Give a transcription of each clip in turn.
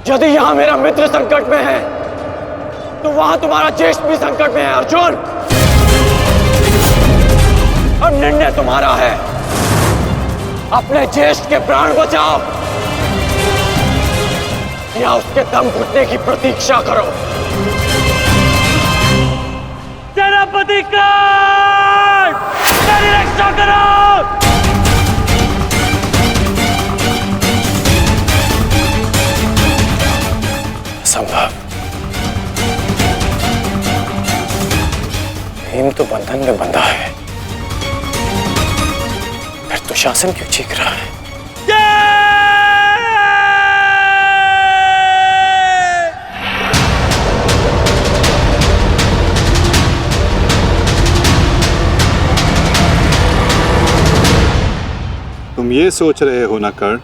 यदि यहां मेरा मित्र संकट में है तो वहां तुम्हारा ज्येष्ठ भी संकट में है अर्जुन। अब निर्णय तुम्हारा है, अपने ज्येष्ठ के प्राण बचाओ या उसके दम घुटने की प्रतीक्षा करो। सेनापति कर्ण, मेरी रक्षा करो। संभव। भीम तो बंधन में बंधा है, फिर दुशासन क्यों चीख रहा है? तुम ये सोच रहे हो ना कर्ण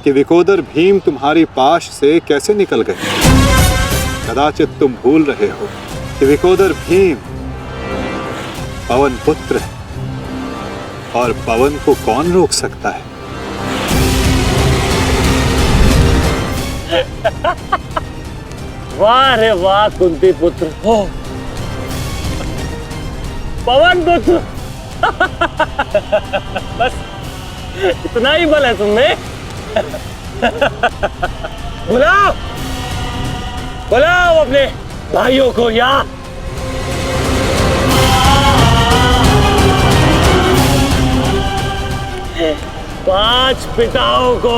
कि विकोदर भीम तुम्हारी पाश से कैसे निकल गए? कदाचित तुम भूल रहे हो कि विकोदर भीम पवन पुत्र है और पवन को कौन रोक सकता है? वाह रे वाह कुंती पुत्र हो, पवन पुत्र। बस इतना ही बल है तुमने। बुलाओ बुलाओ अपने भाइयों को यहाँ। पांच पिताओं को।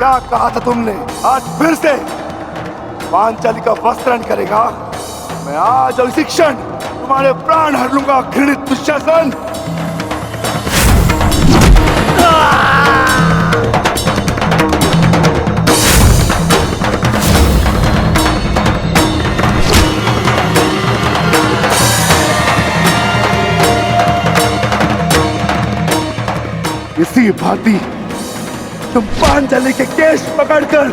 क्या कहा था तुमने? आज फिर से पांचाली का वस्त्रण करेगा? मैं आज और इसी क्षण तुम्हारे प्राण हर लूंगा घृणित दुशासन। इसी भांति तुम पांचाली के केश पकड़कर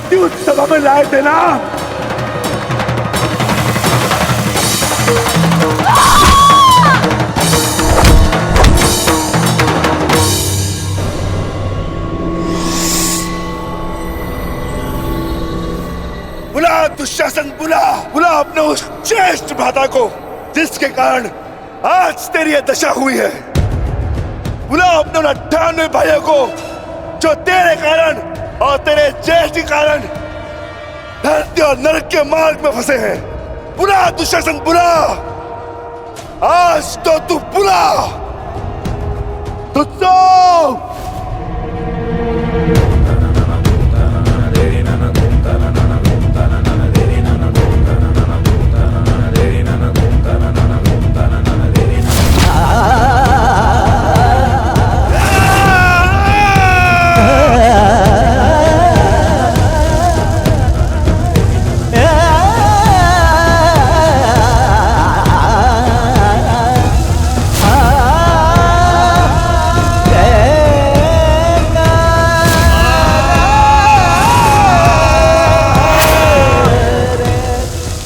द्यूत सभा में लाए थे ना? बुला दुशासन, बुला बुला अपने उस ज्येष्ठ भ्राता को जिसके कारण आज तेरी यह दशा हुई है। बुलाओ अपने 98 भाइयों को जो तेरे कारण और तेरे ज्येष्ठ के कारण धरती और नरक के मार्ग में फंसे हैं। बुला दुशासन, बुला, आज तो तू बुला। तुझको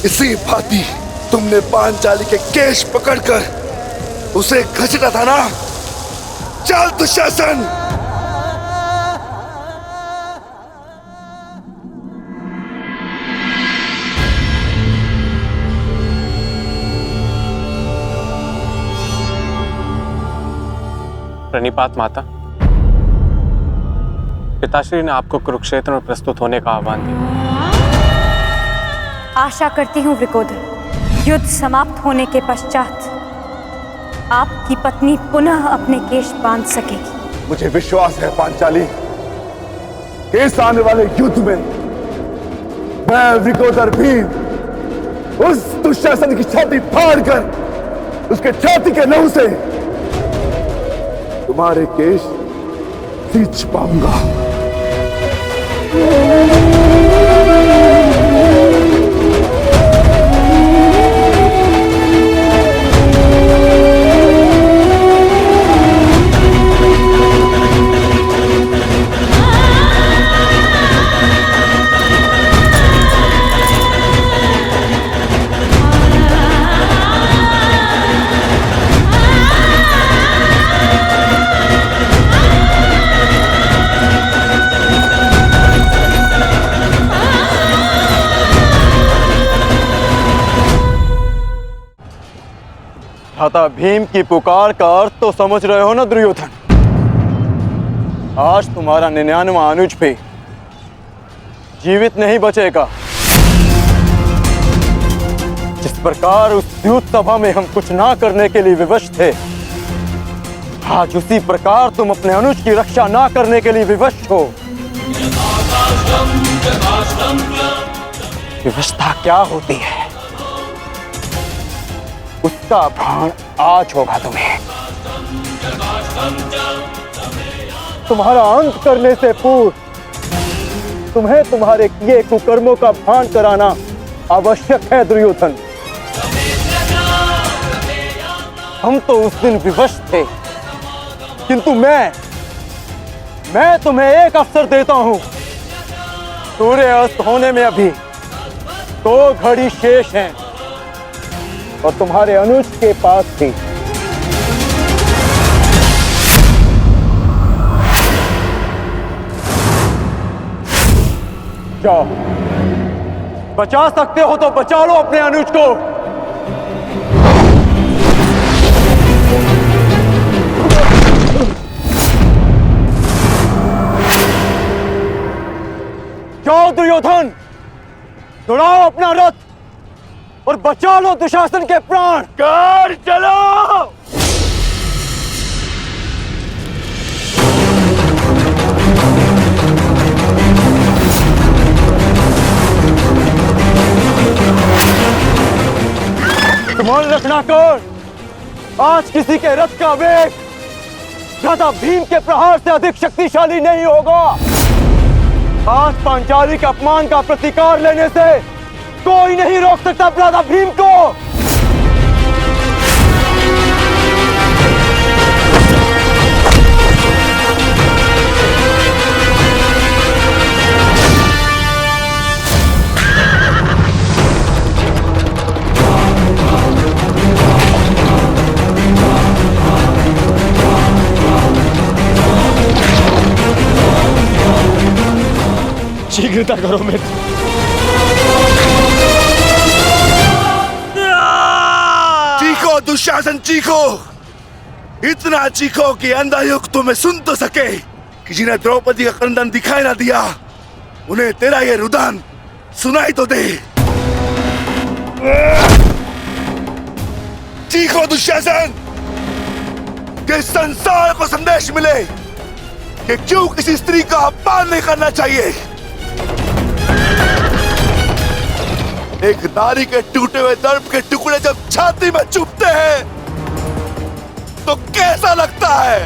इसी भांति तुमने पांचाली के केश पकड़कर उसे घसीटा था ना? चल दुशासन। प्रणिपात माता। पिताश्री ने आपको कुरुक्षेत्र में प्रस्तुत होने का आह्वान दिया। आशा करती हूँ वृकोदर, युद्ध समाप्त होने के पश्चात आपकी पत्नी पुनः अपने केश बांध सकेगी। मुझे विश्वास है पांचाली कि इस आने वाले युद्ध में मैं वृकोदर भीम उस दुशासन की छाती फाड़कर उसके छाती के लहू से तुम्हारे केश सींच पाऊंगा। भ्राता भीम की पुकार का अर्थ तो समझ रहे हो ना दुर्योधन? आज तुम्हारा 99वां अनुज भी जीवित नहीं बचेगा। जिस प्रकार उस द्यूत सभा में हम कुछ ना करने के लिए विवश थे, आज उसी प्रकार तुम अपने अनुज की रक्षा ना करने के लिए विवश हो। विवशता क्या होती है उसका भान आज होगा तुम्हें। तुम्हारा अंत करने से पूर्व तुम्हें तुम्हारे किए कुकर्मों का भान कराना आवश्यक है दुर्योधन। हम तो उस दिन विवश थे, किंतु मैं तुम्हें एक अवसर देता हूं। सूर्य अस्त होने में अभी 2 घड़ी शेष हैं और तुम्हारे अनुज के पास थी। जाओ, बचा सकते हो तो बचा लो अपने अनुज को। जाओ दुर्योधन, दौड़ाओ अपना रथ और बचा लो दुशासन के प्राण। कर चलो। ध्यान रखना कर्ण, आज किसी के रथ का वेग राजा भीम के प्रहार से अधिक शक्तिशाली नहीं होगा। आज पांचाली के अपमान का प्रतिकार लेने से कोई नहीं रोक सकता राजा भीम को। शीघ्रता करो मित्र। चीखो दुशासन चीखो, इतना चीखो कि अंधा युग तुम्हें सुन तो सके कि जिन्हें द्रौपदी का क्रंदन दिखाई ना दिया उन्हें तेरा ये रुदन सुनाई तो दे। चीखो दुशासन कि संसार को संदेश मिले कि क्यों किसी स्त्री का अपमान नहीं करना चाहिए। एक नारी के टूटे हुए दर्प के टुकड़े जब छाती में चुभते हैं तो कैसा लगता है।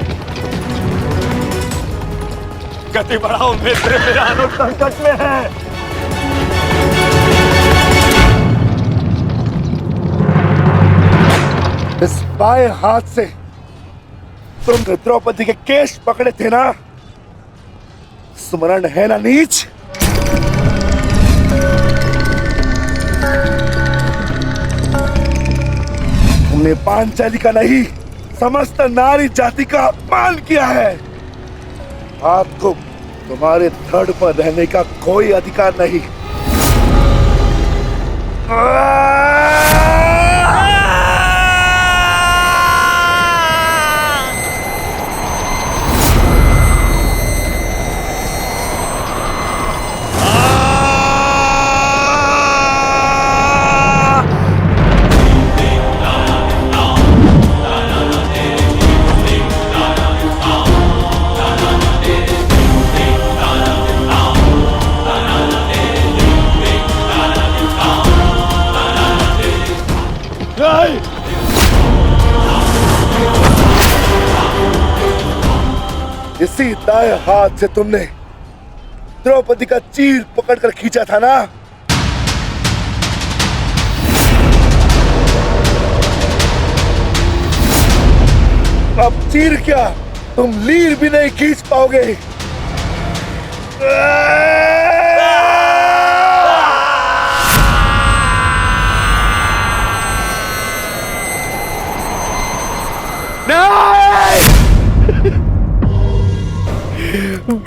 गति बढ़ाओ मित्र, मेरा अनुज संकट में है। इस बाएं हाथ से तुमने द्रौपदी के केश पकड़े थे ना, स्मरण है ना नीच। तुमने पांचाली का नहीं समस्त नारी जाति का अपमान किया है। आपको तुम्हारे धड़ पर रहने का कोई अधिकार नहीं। इसी दाएं हाथ से तुमने द्रौपदी का चीर पकड़कर खींचा था ना। अब चीर क्या, तुम लीर भी नहीं खींच पाओगे।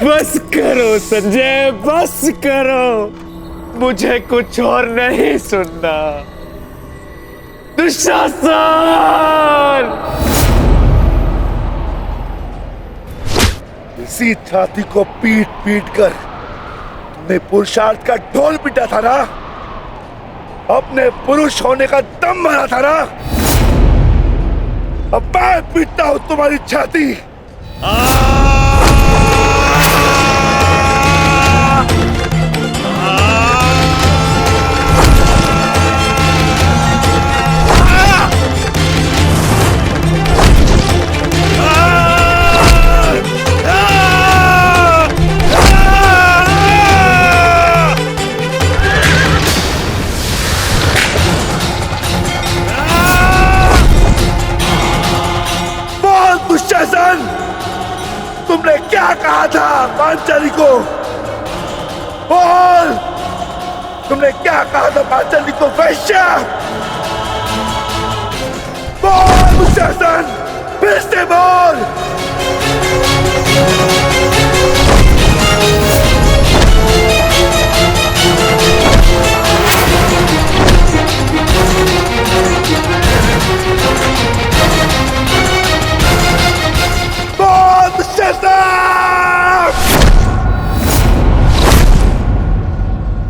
बस करो संजय, बस करो, मुझे कुछ और नहीं सुनना। दुशासन! इसी छाती को पीट पीट कर तुमने पुरुषार्थ का ढोल पीटा था ना, अपने पुरुष होने का दम भरा था ना। अब मैं पीटता हूं तुम्हारी छाती। तुमने क्या कहा था पांचाली को? बोल, तुमने क्या कहा था पांचाली को? वैश्या! बोल दुशासन, फिर से बोल।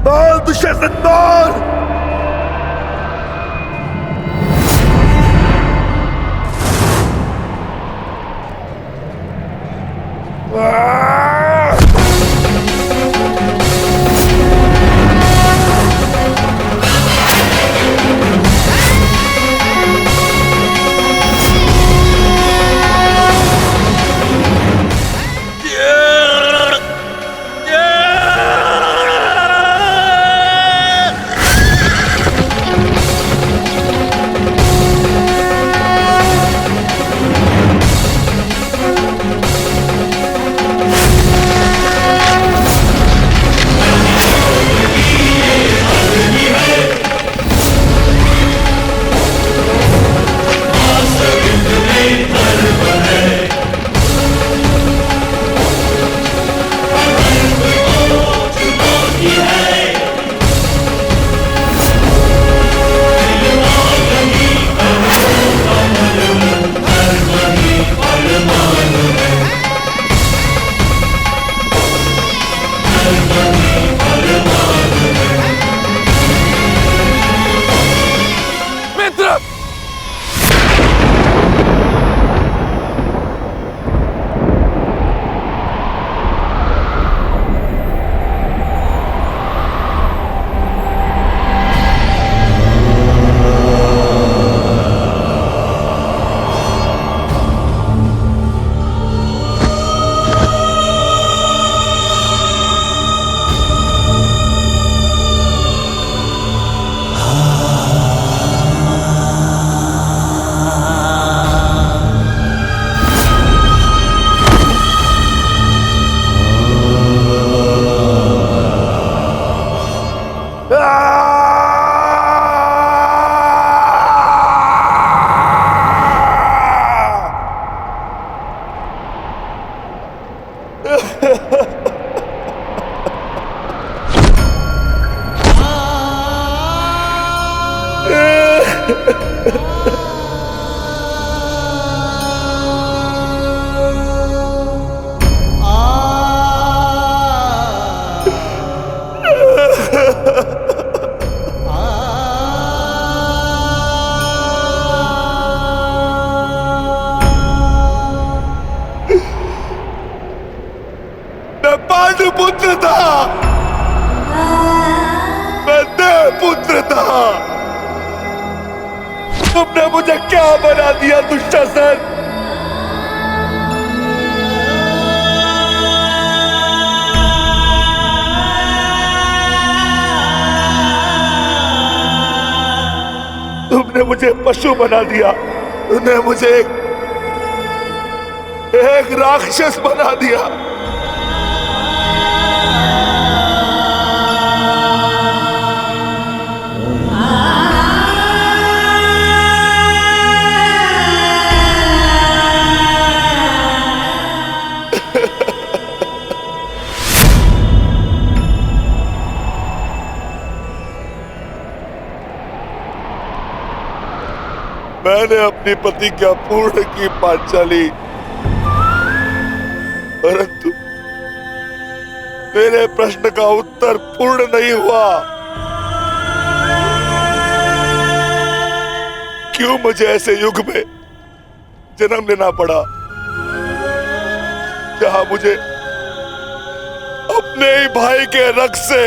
बोल दुशासन, बोल। दंत पुत्र था, मैं देव पुत्र था। तुमने मुझे क्या बना दिया दुशासन? तुमने मुझे पशु बना दिया, तुमने मुझे एक राक्षस बना दिया। मैंने अपनी प्रतिज्ञा पूर्ण की पांचाली, परंतु मेरे प्रश्न का उत्तर पूर्ण नहीं हुआ। क्यों मुझे ऐसे युग में जन्म लेना पड़ा जहां मुझे अपने ही भाई के रक्त से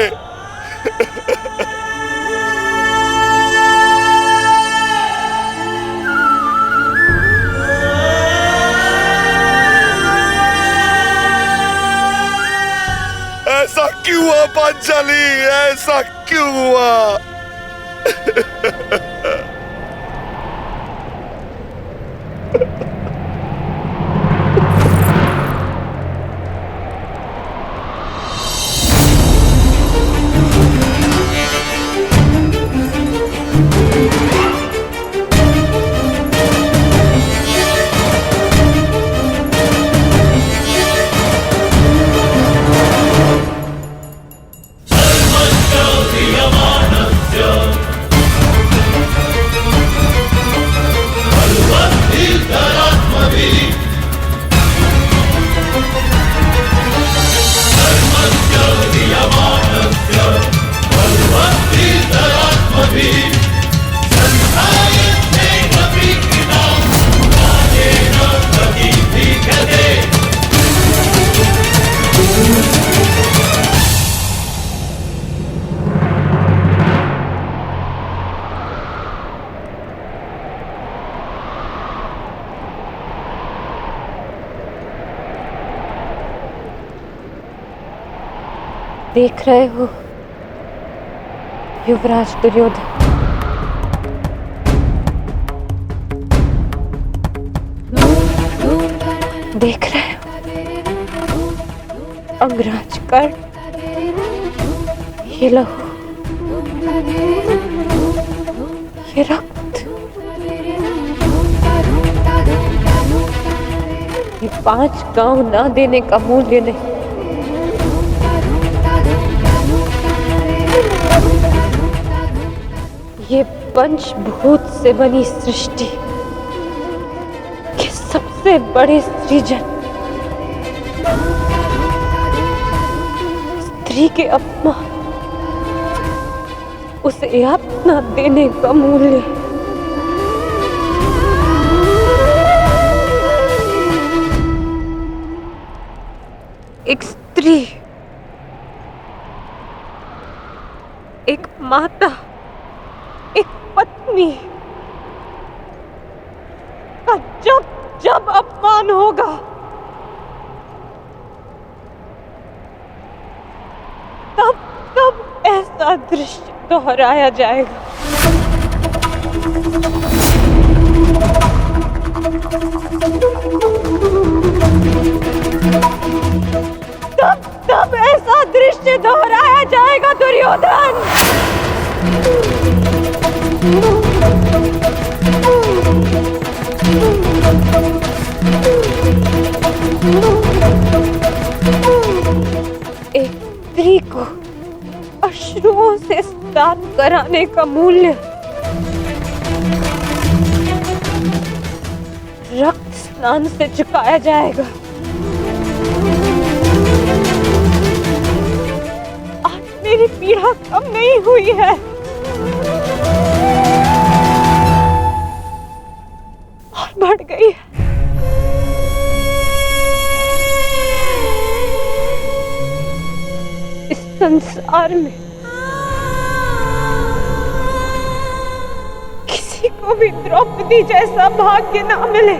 ऐसा क्यों हुआ पांचाली? ऐसा क्यों हुआ? देख रहे हो युवराज दुर्योधन, देख रहे हो अंगराज कर्ण, ये लहू, ये रक्त, ये 5 गांव ना देने का मूल्य नहीं। ये पंचभूत से बनी सृष्टि के सबसे बड़े सृजन, स्त्री के अपमान, उसे यातना देने का मूल्य। एक स्त्री, एक माता, एक पत्नी का जब जब अपमान होगा, तब तब ऐसा दृश्य दोहराया जाएगा। तब तब ऐसा दृश्य दोहराया जाएगा दुर्योधन। एक स्त्री को अश्रुओं से स्नान कराने का मूल्य रक्त स्नान से चुकाया जाएगा। आज मेरी पीड़ा कम नहीं हुई है, और बढ़ गई है। संसार में किसी को भी द्रौपदी जैसा भाग्य ना मिले,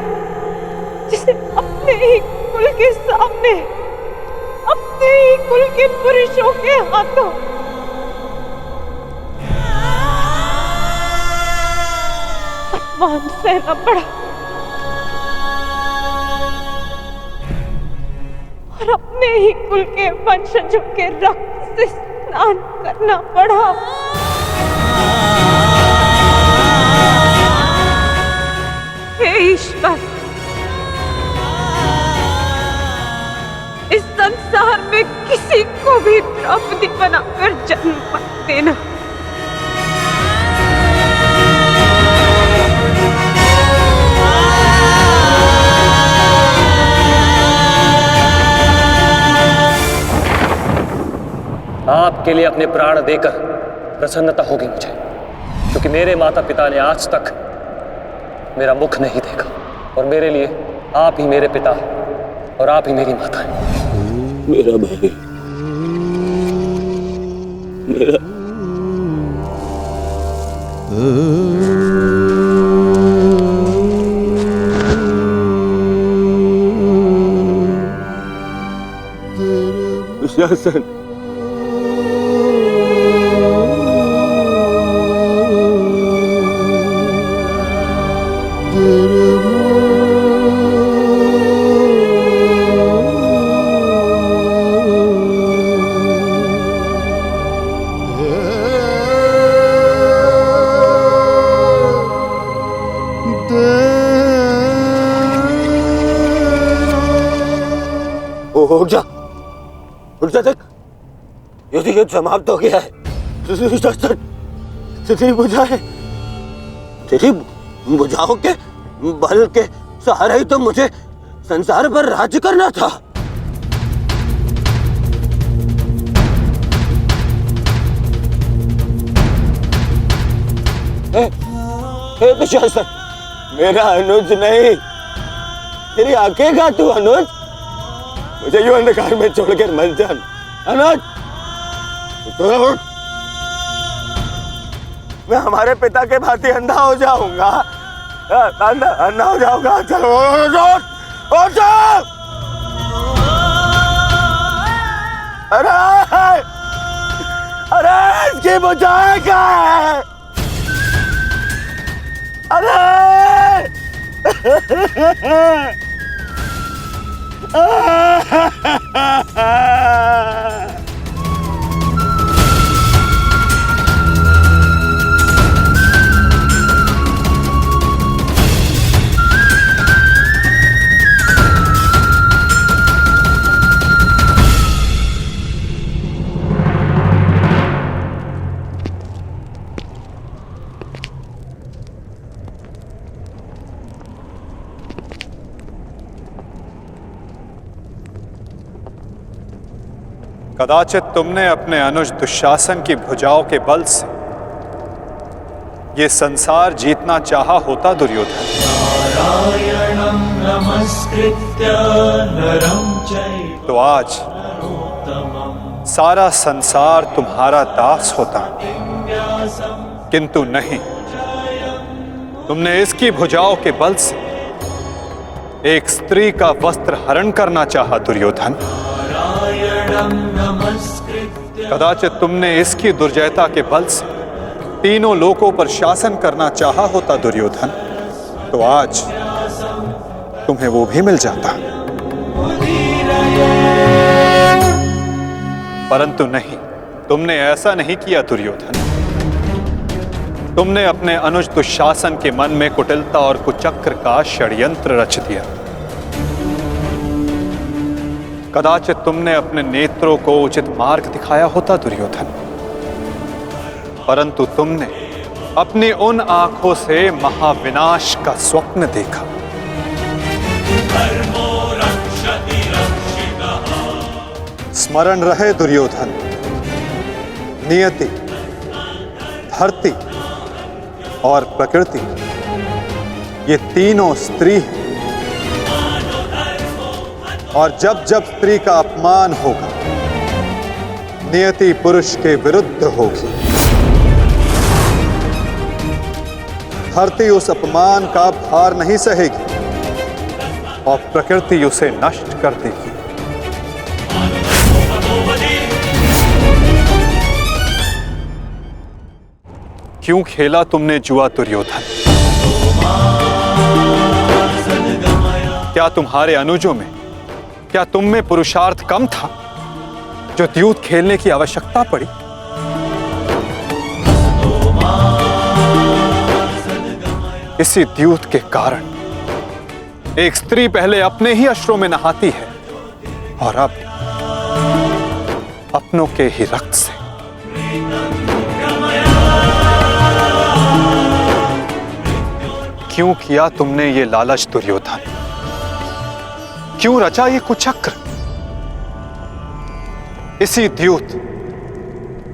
जिसे अपने ही कुल के सामने, अपने ही कुल के पुरुषों के हाथों अपमान सहना पड़ा और अपने ही कुल के वंशजों के रक्त से स्नान करना पड़ा। हे ईश्वर, इस संसार में किसी को भी द्रौपदी बनाकर जन्म मत देना। आपके लिए अपने प्राण देकर प्रसन्नता होगी मुझे, क्योंकि मेरे माता पिता ने आज तक मेरा मुख नहीं देखा, और मेरे लिए आप ही मेरे पिता और आप ही मेरी माता हैं। मेरा भाई, मेरा दुशासन, उठ जा देख, युद्ध समाप्त हो गया है। तेरी भुजाओं के बल के सहारे ही तो मुझे संसार पर राज्य करना था। दुशासन, मेरा अनुज नहीं, तेरी आंखें का तू अनुज, मुझे यूं अंधकार में छोड़कर मत जा अनुज। मैं हमारे पिता के भांति अंधा हो जाऊंगा, अंधा हो जाऊंगा। चलो अरे इसकी बुझाए क्या है? अरे कदाचित तुमने अपने अनुज दुशासन की भुजाओं के बल से ये संसार जीतना चाहा होता दुर्योधन। तो आज सारा संसार तुम्हारा दास होता, किंतु नहीं, तुमने इसकी भुजाओं के बल से एक स्त्री का वस्त्र हरण करना चाहा दुर्योधन। कदाचित तुमने इसकी दुर्जयता के बल से तीनों लोकों पर शासन करना चाहा होता दुर्योधन, तो आज तुम्हें वो भी मिल जाता। परंतु नहीं, तुमने ऐसा नहीं किया दुर्योधन। तुमने अपने अनुज दुशासन के मन में कुटिलता और कुचक्र का षड्यंत्र रच दिया। कदाचित तुमने अपने नेत्रों को उचित मार्ग दिखाया होता दुर्योधन, परंतु तुमने अपनी उन आंखों से महाविनाश का स्वप्न देखा। स्मरण रहे दुर्योधन, नियति, धरती और प्रकृति, ये तीनों स्त्री हैं, और जब जब स्त्री का अपमान होगा, नियति पुरुष के विरुद्ध होगी। धरती उस अपमान का भार नहीं सहेगी और प्रकृति उसे नष्ट कर देगी। क्यों खेला तुमने जुआ दुर्योधन? क्या तुम्हारे अनुजों में, क्या तुम में पुरुषार्थ कम था जो द्यूत खेलने की आवश्यकता पड़ी? इसी द्यूत के कारण एक स्त्री पहले अपने ही अश्रों में नहाती है और अब अपनों के ही रक्त से। क्यों किया तुमने ये लालच दुर्योधन? क्यों रचा ये कुचक्र? इसी द्यूत,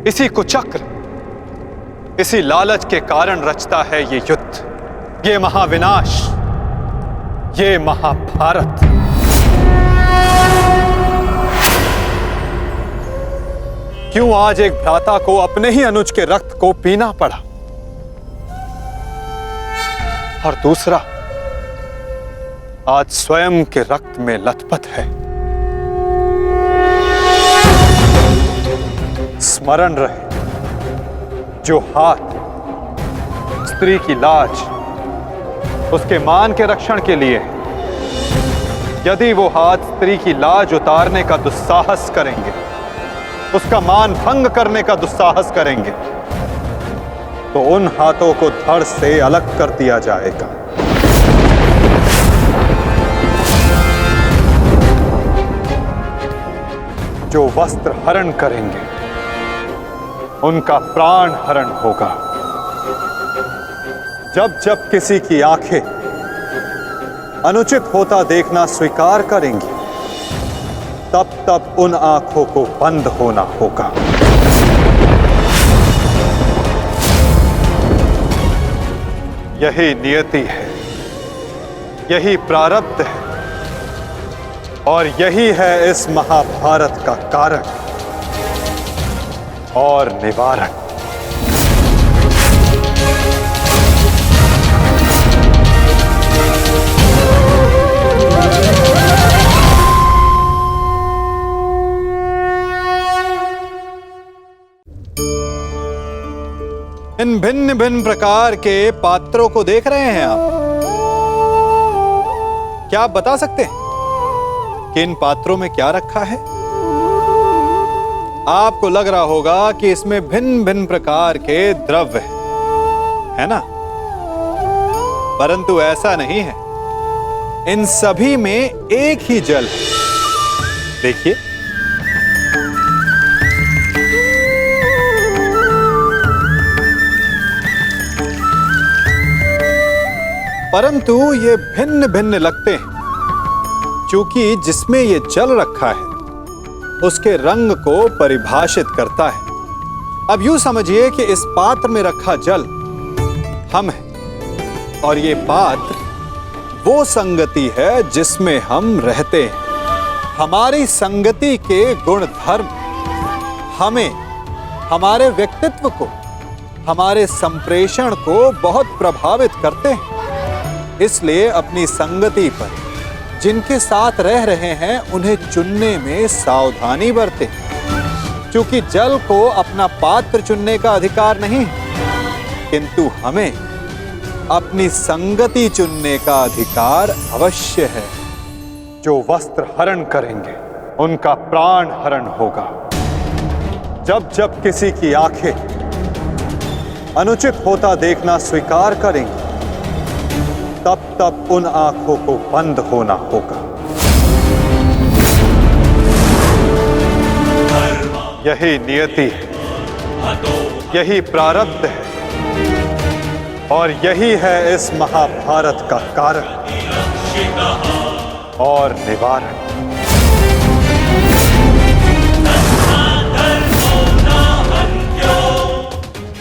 इसी कुचक्र, इसी लालच के कारण रचता है ये युद्ध, ये महाविनाश, ये महाभारत। क्यों आज एक भ्राता को अपने ही अनुज के रक्त को पीना पड़ा और दूसरा आज स्वयं के रक्त में लथपथ है? स्मरण रहे, जो हाथ स्त्री की लाज, उसके मान के रक्षण के लिए है, यदि वो हाथ स्त्री की लाज उतारने का दुस्साहस करेंगे, उसका मान भंग करने का दुस्साहस करेंगे, तो उन हाथों को धड़ से अलग कर दिया जाएगा। जो वस्त्र हरण करेंगे उनका प्राण हरण होगा। जब जब किसी की आंखें अनुचित होता देखना स्वीकार करेंगी, तब तब उन आंखों को बंद होना होगा। यही नियति है, यही प्रारब्ध है और यही है इस महाभारत का कारण और निवारण। इन भिन्न भिन्न प्रकार के पात्रों को देख रहे हैं आप? क्या आप बता सकते हैं कि इन पात्रों में क्या रखा है? आपको लग रहा होगा कि इसमें भिन्न भिन्न प्रकार के द्रव्य है ना? परंतु ऐसा नहीं है। इन सभी में एक ही जल है। देखिए, परंतु ये भिन्न भिन्न लगते हैं क्योंकि जिसमें ये जल रखा है उसके रंग को परिभाषित करता है। अब यूं समझिए कि इस पात्र में रखा जल हम हैं और ये पात्र वो संगति है जिसमें हम रहते हैं। हमारी संगति के गुण धर्म हमें, हमारे व्यक्तित्व को, हमारे संप्रेषण को बहुत प्रभावित करते हैं। इसलिए अपनी संगति पर जिनके साथ रह रहे हैं उन्हें चुनने में सावधानी बरतें, क्योंकि जल को अपना पात्र चुनने का अधिकार नहीं, किंतु हमें अपनी संगति चुनने का अधिकार अवश्य है। जो वस्त्र हरण करेंगे उनका प्राण हरण होगा। जब जब किसी की आंखें अनुचित होता देखना स्वीकार करेंगी, तब तब उन आंखों को बंद होना होगा। यही नियति है, यही प्रारब्ध है और यही है इस महाभारत का कारण और निवारण।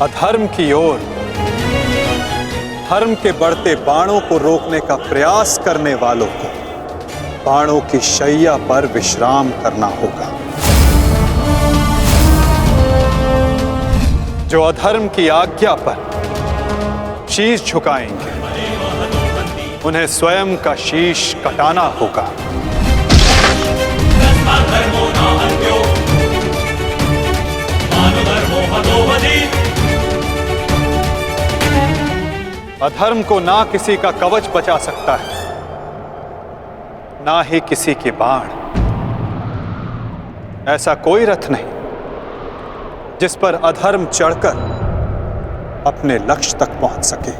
अधर्म की ओर धर्म के बढ़ते बाणों को रोकने का प्रयास करने वालों को बाणों की शैया पर विश्राम करना होगा। जो अधर्म की आज्ञा पर शीश झुकाएंगे उन्हें स्वयं का शीश कटाना होगा। अधर्म को ना किसी का कवच बचा सकता है, ना ही किसी के बाण। ऐसा कोई रथ नहीं जिस पर अधर्म चढ़कर अपने लक्ष्य तक पहुंच सके।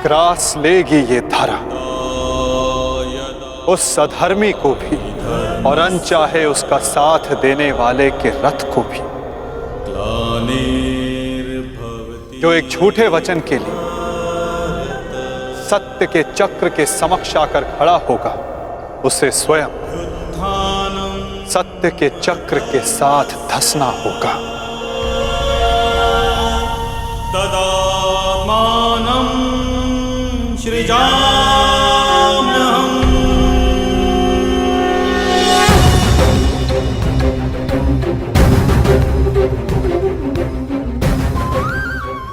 ग्रास लेगी ये धरा उस अधर्मी को भी और अनचाहे उसका साथ देने वाले के रथ को भी। जो एक झूठे वचन के लिए सत्य के चक्र के समक्ष आकर खड़ा होगा, उसे स्वयं सत्य के चक्र के साथ धंसना होगा। ददामानं सृजाम्यहम्।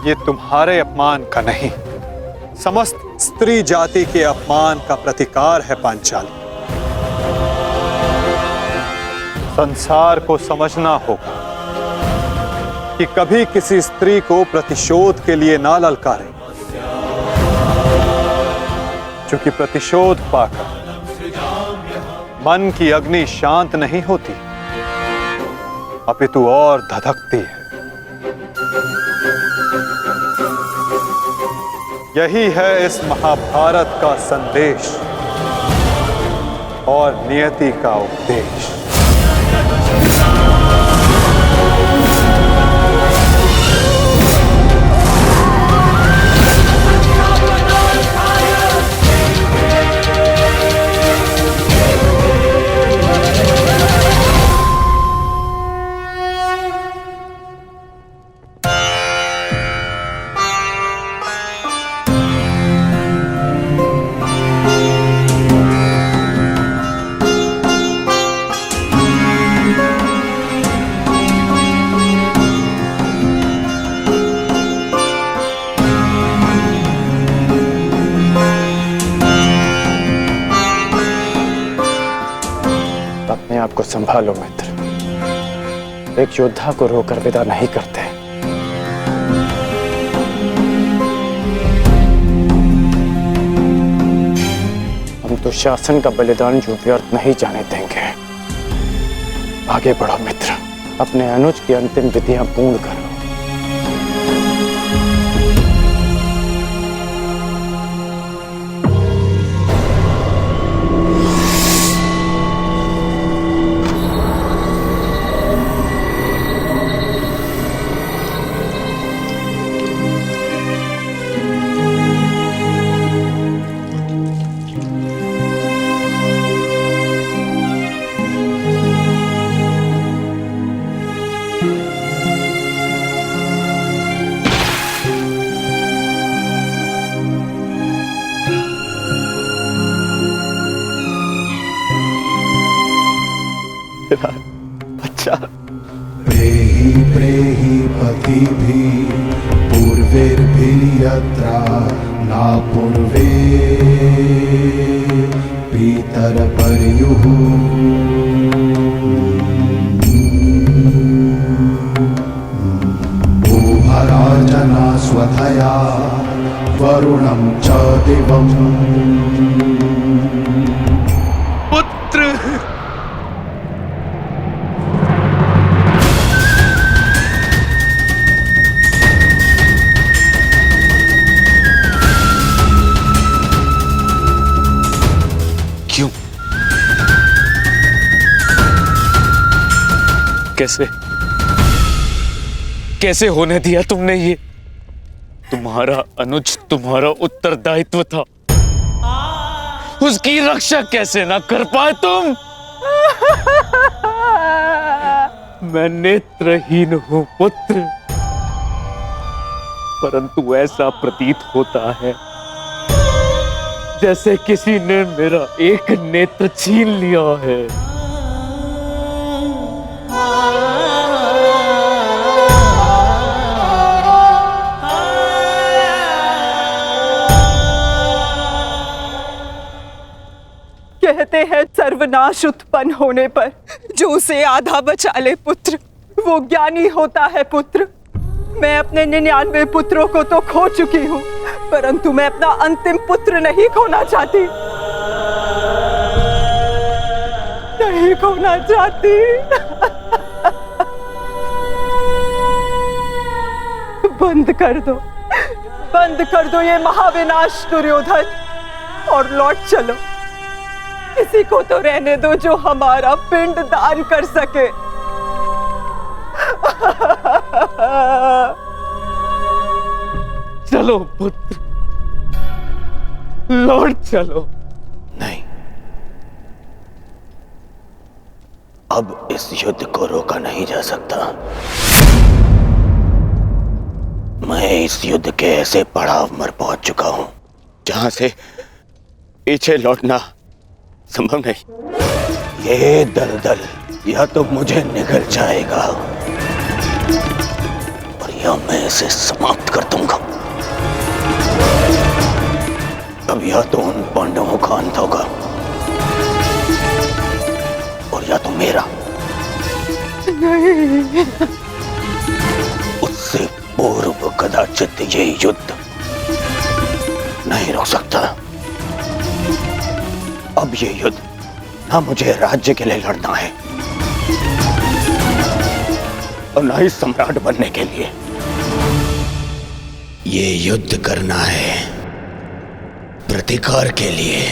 ये तुम्हारे अपमान का नहीं, समस्त स्त्री जाति के अपमान का प्रतिकार है पांचाली। संसार को समझना होगा कि कभी किसी स्त्री को प्रतिशोध के लिए ना ललकारे, क्योंकि प्रतिशोध पाकर मन की अग्नि शांत नहीं होती, अपितु और धधकती है। यही है इस महाभारत का संदेश और नियति का उपदेश। अपने आप को संभालो मित्र, एक योद्धा को रोकर विदा नहीं करते। हम तो शासन का बलिदान जो व्यर्थ नहीं जाने देंगे। आगे बढ़ो मित्र, अपने अनुज की अंतिम विधियां पूर्ण करो। अच्छा, प्रेहि प्रेहि पतिभिः पूर्वैर्भिः यत्रा ना पूर्वे पितरपर्युः भूभराजना स्वधया वरुणं च दिवम्। पुत्र क्यों? कैसे कैसे होने दिया तुमने ये? तुम्हारा अनुज तुम्हारा उत्तरदायित्व था, उसकी रक्षा कैसे ना कर पाए तुम? मैं नेत्रहीन हूं पुत्र, परंतु ऐसा प्रतीत होता है जैसे किसी ने मेरा एक नेत्र छीन लिया है। कहते हैं सर्वनाश उत्पन्न होने पर जो उसे आधा बचा ले पुत्र, वो ज्ञानी होता है पुत्र। मैं अपने 99 पुत्रों को तो खो चुकी हूँ, परंतु मैं अपना अंतिम पुत्र नहीं खोना चाहती, नहीं खोना चाहती। बंद कर दो ये महाविनाश दुर्योधन, और लौट चलो। किसी को तो रहने दो जो हमारा पिंड दान कर सके। चलो पुत्र, लौट चलो। नहीं, अब इस युद्ध को रोका नहीं जा सकता। मैं इस युद्ध के ऐसे पड़ाव पर पहुंच चुका हूं जहां से पीछे लौटना संभव नहीं। ये दलदल या तो मुझे निगल जाएगा और या मैं इसे समाप्त कर दूंगा। अब या तो उन पांडवों का अंत होगा और या तो मेरा। नहीं, उससे पूर्व कदाचित ये युद्ध नहीं रुक सकता। अब ये युद्ध ना मुझे राज्य के लिए लड़ना है और ना ही सम्राट बनने के लिए। ये युद्ध करना है प्रतिकार के लिए।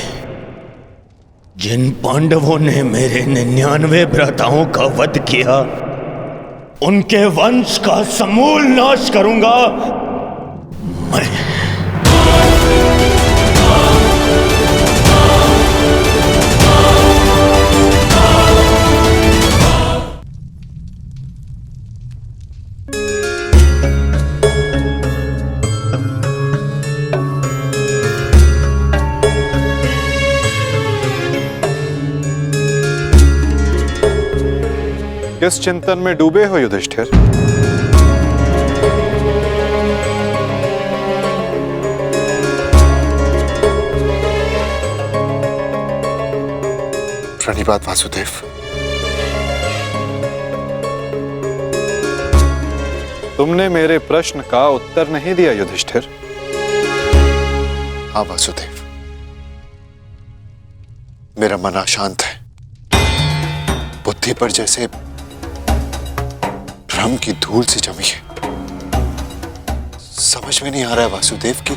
जिन पांडवों ने मेरे 99 भ्राताओं का वध किया, उनके वंश का समूल नाश करूंगा मैं। किस चिंतन में डूबे हो युधिष्ठिर? प्रणिपात वासुदेव। तुमने मेरे प्रश्न का उत्तर नहीं दिया युधिष्ठिर। हाँ वासुदेव, मेरा मन अशांत है। बुद्धि पर जैसे भ्रम की धूल सी जमी है। समझ में नहीं आ रहा है वासुदेव कि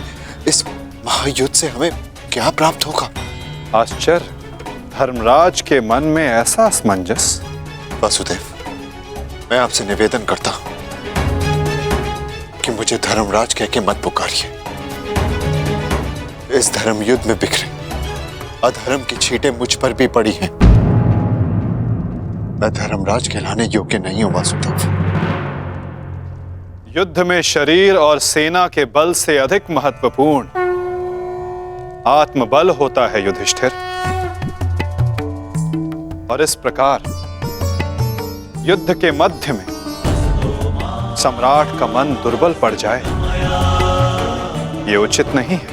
इस महायुद्ध से हमें क्या प्राप्त होगा। आश्चर्य, धर्मराज के मन में ऐसा असमंजस। वासुदेव, मैं आपसे निवेदन करता हूं कि मुझे धर्मराज कह के मत पुकारिए। इस धर्म युद्ध में बिखरे अधर्म की छींटें मुझ पर भी पड़ी हैं। मैं धर्मराज कहलाने योग्य नहीं हूं वासुदेव। युद्ध में शरीर और सेना के बल से अधिक महत्वपूर्ण आत्मबल होता है युधिष्ठिर। और इस प्रकार युद्ध के मध्य में सम्राट का मन दुर्बल पड़ जाए, ये उचित नहीं है।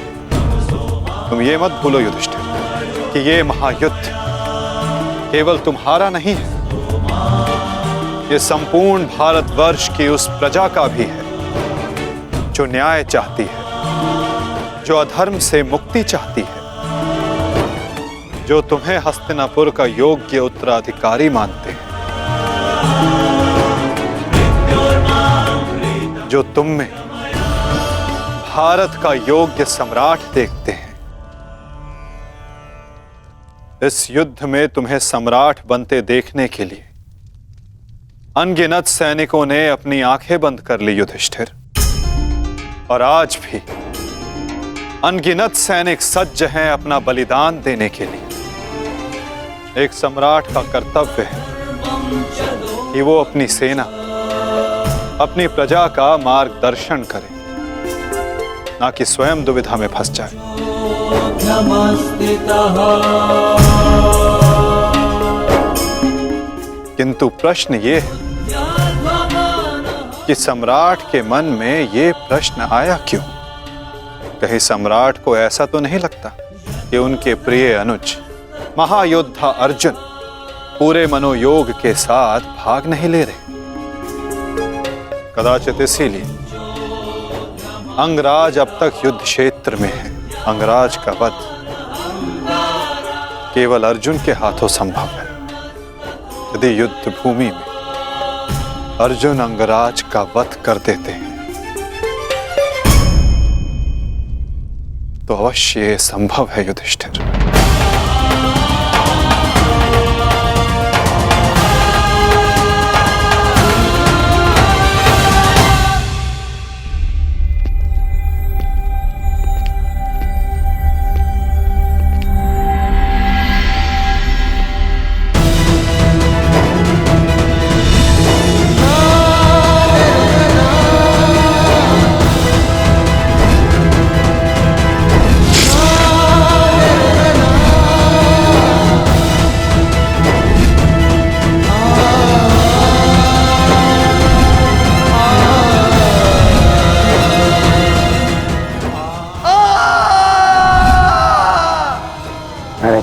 तुम ये मत भूलो युधिष्ठिर कि ये महायुद्ध केवल तुम्हारा नहीं है, ये संपूर्ण भारतवर्ष की उस प्रजा का भी है जो न्याय चाहती है, जो अधर्म से मुक्ति चाहती है, जो तुम्हें हस्तिनापुर का योग्य उत्तराधिकारी मानते हैं, जो तुम में भारत का योग्य सम्राट देखते हैं। इस युद्ध में तुम्हें सम्राट बनते देखने के लिए अनगिनत सैनिकों ने अपनी आंखें बंद कर ली युधिष्ठिर, और आज भी अनगिनत सैनिक सज्ज हैं अपना बलिदान देने के लिए। एक सम्राट का कर्तव्य है कि वो अपनी सेना, अपनी प्रजा का मार्गदर्शन करे, ना कि स्वयं दुविधा में फंस जाए। किंतु प्रश्न ये है कि सम्राट के मन में ये प्रश्न आया क्यों? कहीं सम्राट को ऐसा तो नहीं लगता कि उनके प्रिय अनुज महायोद्धा अर्जुन पूरे मनोयोग के साथ भाग नहीं ले रहे। कदाचित इसीलिए अंगराज अब तक युद्ध क्षेत्र में है। अंगराज का वध केवल अर्जुन के हाथों संभव है। यदि युद्ध भूमि में अर्जुन अंगराज का वध कर देते हैं तो अवश्य ये संभव है युधिष्ठिर।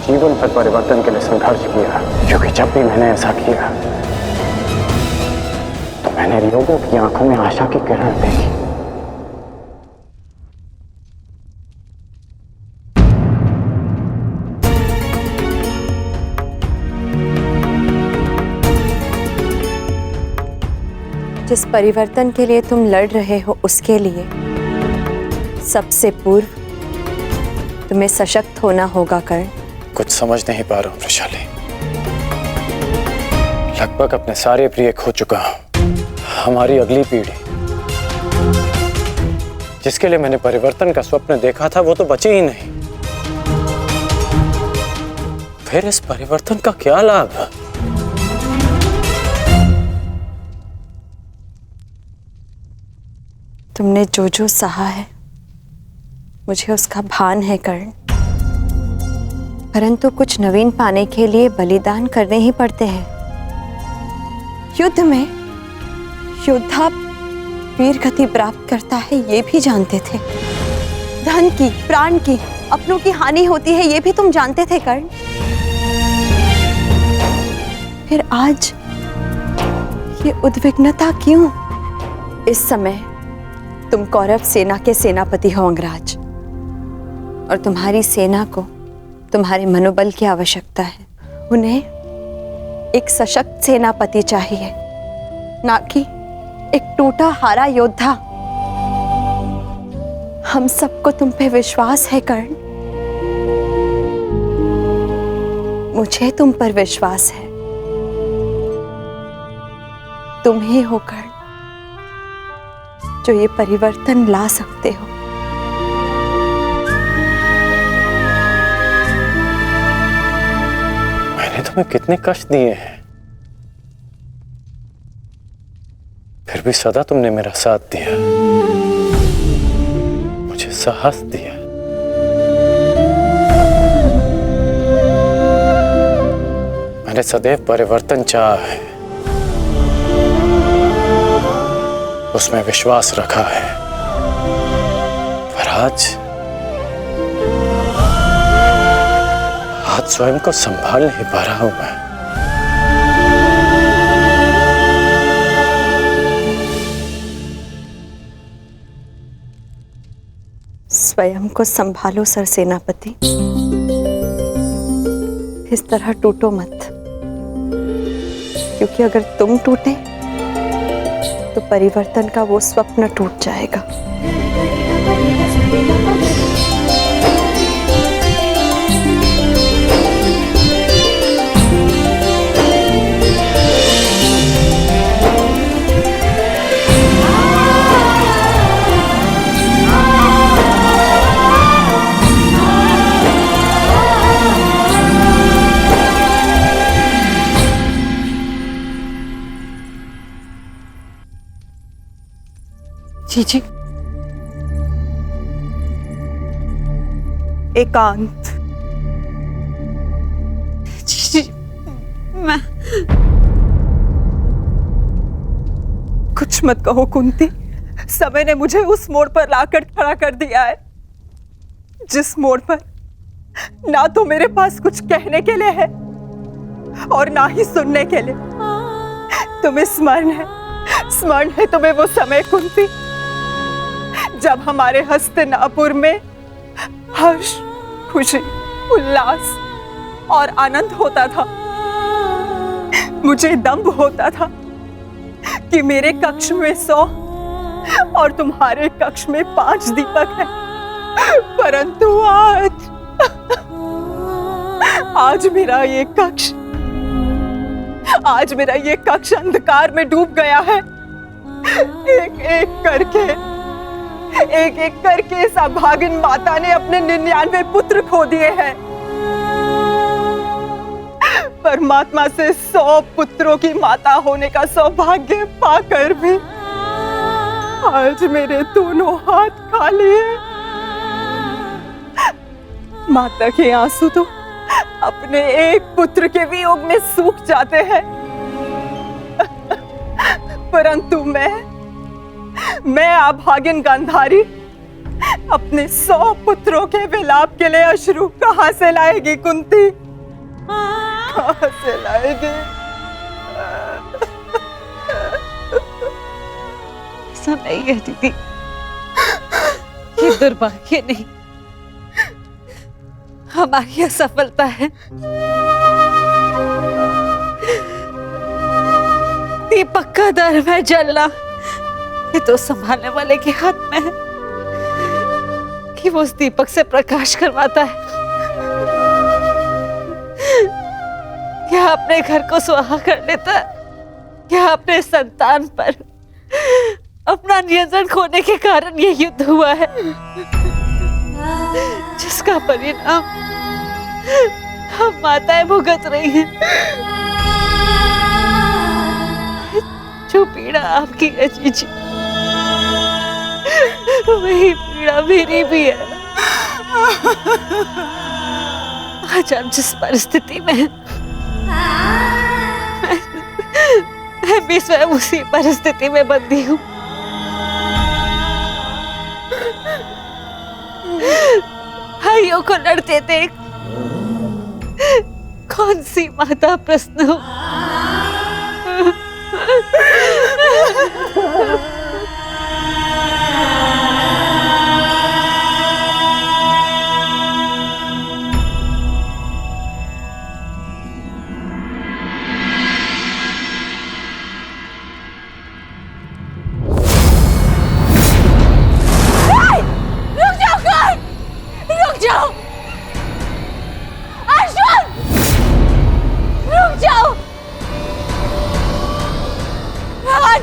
जीवन पर परिवर्तन के लिए संघर्ष किया, क्योंकि जब भी मैंने ऐसा किया तो मैंने लोगों की आंखों में आशा की किरण देखी। जिस परिवर्तन के लिए तुम लड़ रहे हो उसके लिए सबसे पूर्व तुम्हें सशक्त होना होगा कर्ण। कुछ समझ नहीं पा रहा हूं वृषाली। लगभग अपने सारे प्रिय खो चुका हूं। हमारी अगली पीढ़ी जिसके लिए मैंने परिवर्तन का स्वप्न देखा था वो तो बची ही नहीं। फिर इस परिवर्तन का क्या लाभ? तुमने जो जो सहा है मुझे उसका भान है कर्ण, परंतु कुछ नवीन पाने के लिए बलिदान करने ही पड़ते हैं। युद्ध में योद्धा वीर गति प्राप्त करता है ये भी जानते थे। धन की, प्राण की, अपनों की हानि होती है ये भी तुम जानते थे कर्ण। फिर आज ये उद्विग्नता क्यों? इस समय तुम कौरव सेना के सेनापति हो अंगराज, और तुम्हारी सेना को तुम्हारे मनोबल की आवश्यकता है। उन्हें एक सशक्त सेनापति चाहिए, ना कि एक टूटा हारा योद्धा। हम सबको तुम पे विश्वास है कर्ण, मुझे तुम पर विश्वास है। तुम ही हो कर्ण जो ये परिवर्तन ला सकते हो। तुम्हें कितने कष्ट दिए हैं, फिर भी सदा तुमने मेरा साथ दिया, मुझे साहस दिया। मैंने सदैव परिवर्तन चाहा है, उसमें विश्वास रखा है, पर आज स्वयं को संभाल नहीं पा रहा हूं मैं। स्वयं को संभालो सरसेनापति, इस तरह टूटो मत, क्योंकि अगर तुम टूटे तो परिवर्तन का वो स्वप्न टूट जाएगा। जी एकांत। जी मैं कुछ मत कहो कुंती, समय ने मुझे उस मोड़ पर लाकर खड़ा कर दिया है जिस मोड़ पर ना तो मेरे पास कुछ कहने के लिए है और ना ही सुनने के लिए। तुम्हें स्मरण है तुम्हें वो समय कुंती, जब हमारे हस्तिनापुर में हर्ष, खुशी, उल्लास और आनंद होता था। मुझे दम्भ होता था कि मेरे कक्ष में 100 और तुम्हारे कक्ष में 5 दीपक हैं, परंतु आज मेरा ये कक्ष अंधकार में डूब गया है। एक एक करके इस अभागिन माता ने अपने 99 पुत्र खो दिए हैं। परमात्मा से 100 पुत्रों की माता होने का सौभाग्य पाकर भी आज मेरे दोनों हाथ खाली हैं। माता के आंसू तो अपने एक पुत्र के वियोग में सूख जाते हैं, परंतु मैं अभागिन गांधारी अपने 100 पुत्रों के विलाप के लिए अश्रु कहां से लाएगी कुंती? कहां से लाएगी? ऐसा नहीं है दीदी, ये दुर्भाग्य नहीं, हमारी असफलता है। दीपक का दर में जलना ये तो संभालने वाले के हाथ में है कि वो उस दीपक से प्रकाश करवाता है या अपने घर को सुहा कर लेता है, या अपने संतान पर अपना नियंत्रण खोने के कारण ये युद्ध हुआ है, जिसका परिणाम हम माताएं भुगत रही हैं। जो पीड़ा आपकी है जीजी, वही पीड़ा मेरी भी है। आज हम जिस परिस्थिति में हैं, मैं भी स्वयं उसी परिस्थिति में बंधी हूँ। भाइयों को लड़ते देख कौन सी माता प्रश्न हो।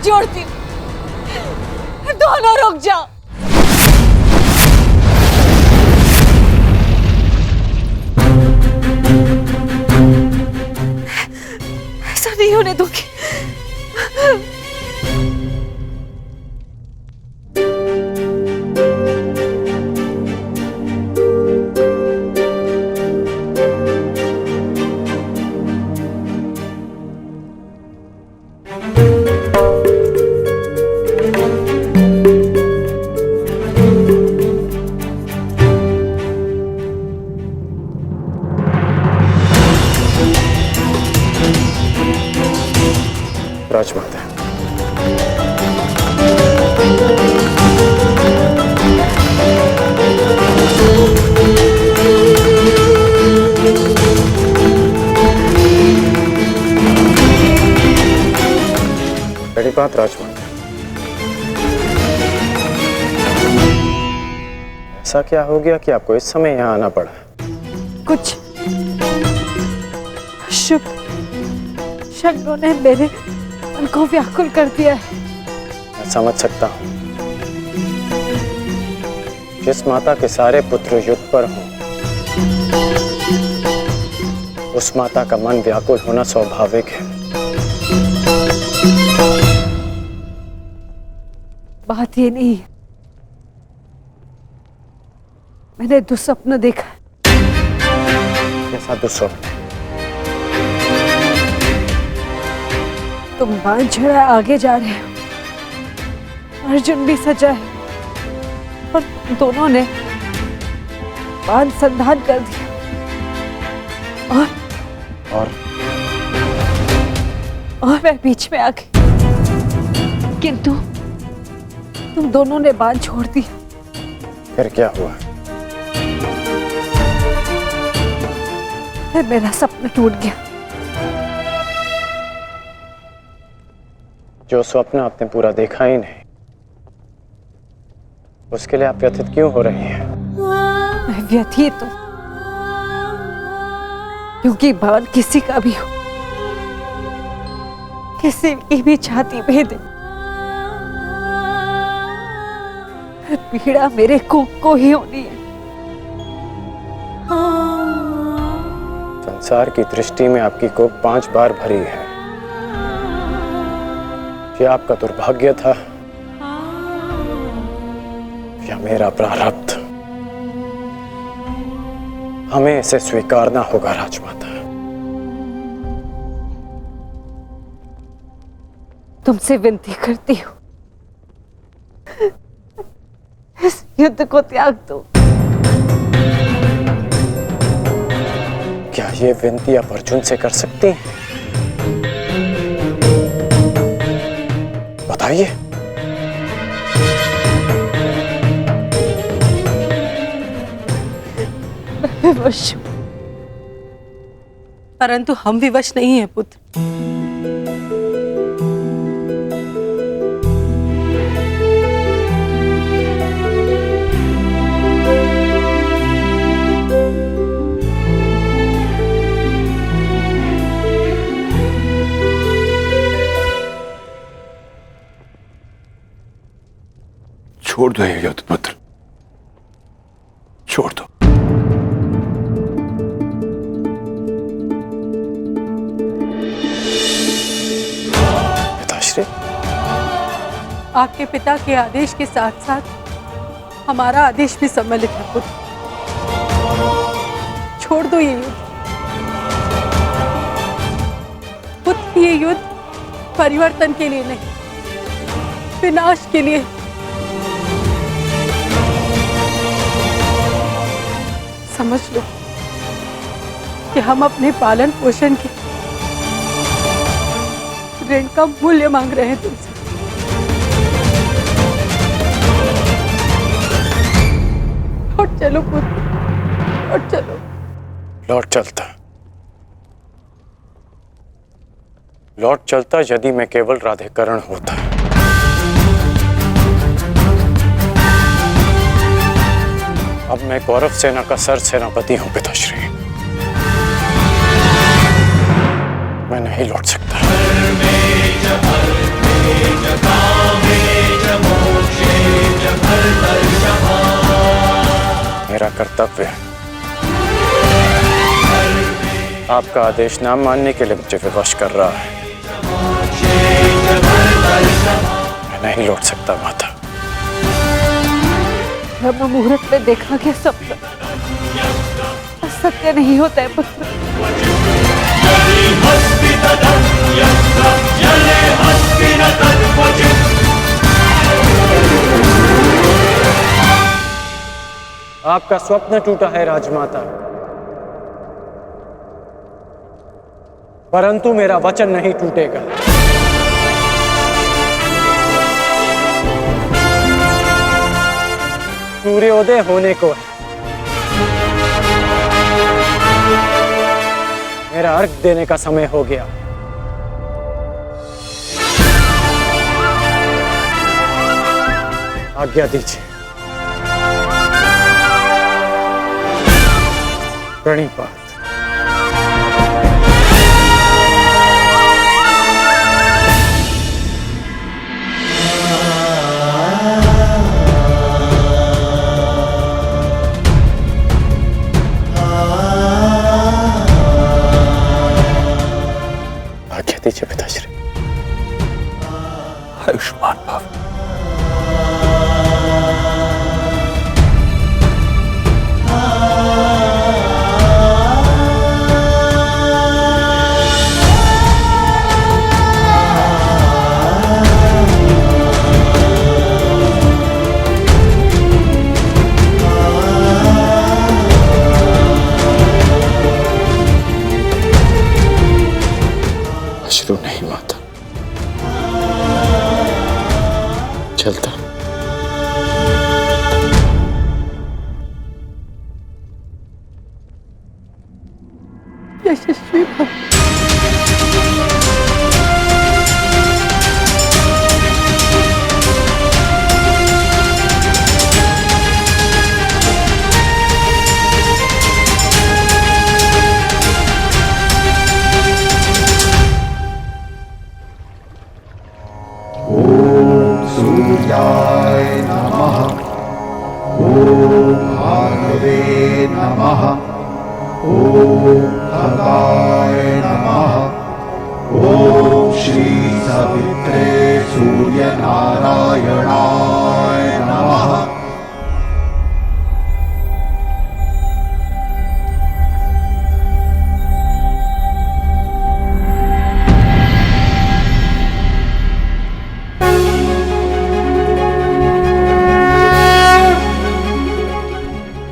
जोड़ती हूँ, दोनों रुक जाओ। ऐसा नहीं होने दूंगी। राजमाता, बड़ी बात राजमाता, ऐसा क्या हो गया कि आपको इस समय यहाँ आना पड़ा? कुछ शुभ क्षणों ने मेरे मन को व्याकुल कर दिया है। मैं समझ सकता हूँ, जिस माता के सारे पुत्र युद्ध पर हों, उस माता का मन व्याकुल होना स्वाभाविक है। बात ये नहीं, मैंने दुस्वप्न देखा। कैसा दुस्वप्न? तुम बांध छड़ा आगे जा रहे हो, अर्जुन भी सजा है और दोनों ने बांध संधान कर दिया। मैं बीच में आ गई, किंतु तुम दोनों ने बांध छोड़ दिया। फिर क्या हुआ? फिर मेरा सपना टूट गया। जो स्वप्न आपने पूरा देखा ही नहीं, उसके लिए आप व्यथित क्यों हो रही हैं? मैं व्यथित हूं क्योंकि बाण किसी का भी हो, किसी की भी छाती भेदे, पीड़ा मेरे को ही होनी है। संसार की दृष्टि में आपकी कोख 5 बार भरी है। ये आपका दुर्भाग्य था या मेरा प्रारब्ध? हमें इसे स्वीकारना होगा राजमाता। तुमसे विनती करती हूँ, इस युद्ध को त्याग दो। क्या ये विनती आप अर्जुन से कर सकती हैं? बताइए। मैं विवश हूं। परंतु हम विवश नहीं हैं पुत्र। छोड़ दो ये युद्ध पुत्र, छोड़ दो। पिताश्री, आपके पिता के आदेश के साथ साथ हमारा आदेश भी सम्मिलित है पुत्र। छोड़ दो ये युद्ध। पुत्र, ये युद्ध परिवर्तन के लिए नहीं, विनाश के लिए। समझ लो कि हम अपने पालन पोषण के ऋण का मूल्य मांग रहे हैं तुमसे। लौट चलो पुत्र, लौट चलो। लौट चलता यदि मैं केवल राधेकरण होता। अब मैं कौरव सेना का सर सेनापति हूं पिताश्री। मैं नहीं लौट सकता। मेरा कर्तव्य आपका आदेश ना मानने के लिए मुझे विवश कर रहा है। मैं नहीं लौट सकता माता। ब्रह्म मुहूर्त में देखा गया सपना सत्य नहीं होता है पुत्र। आपका स्वप्न टूटा है राजमाता, परंतु मेरा वचन नहीं टूटेगा। सूर्योदय होने को है। मेरा अर्घ देने का समय हो गया। आज्ञा दीजिए। प्रणिपात। आज्ञा दीजिए पिताश्री। आयुष्मान भव। अश्रु नहीं माता, चलता। यशस्वी भव। सूर्याय नमः। ॐ भार्गवे नमः। ॐ खगाय नमः। ॐ श्री सवित्रे सूर्यनारायणाय नमः।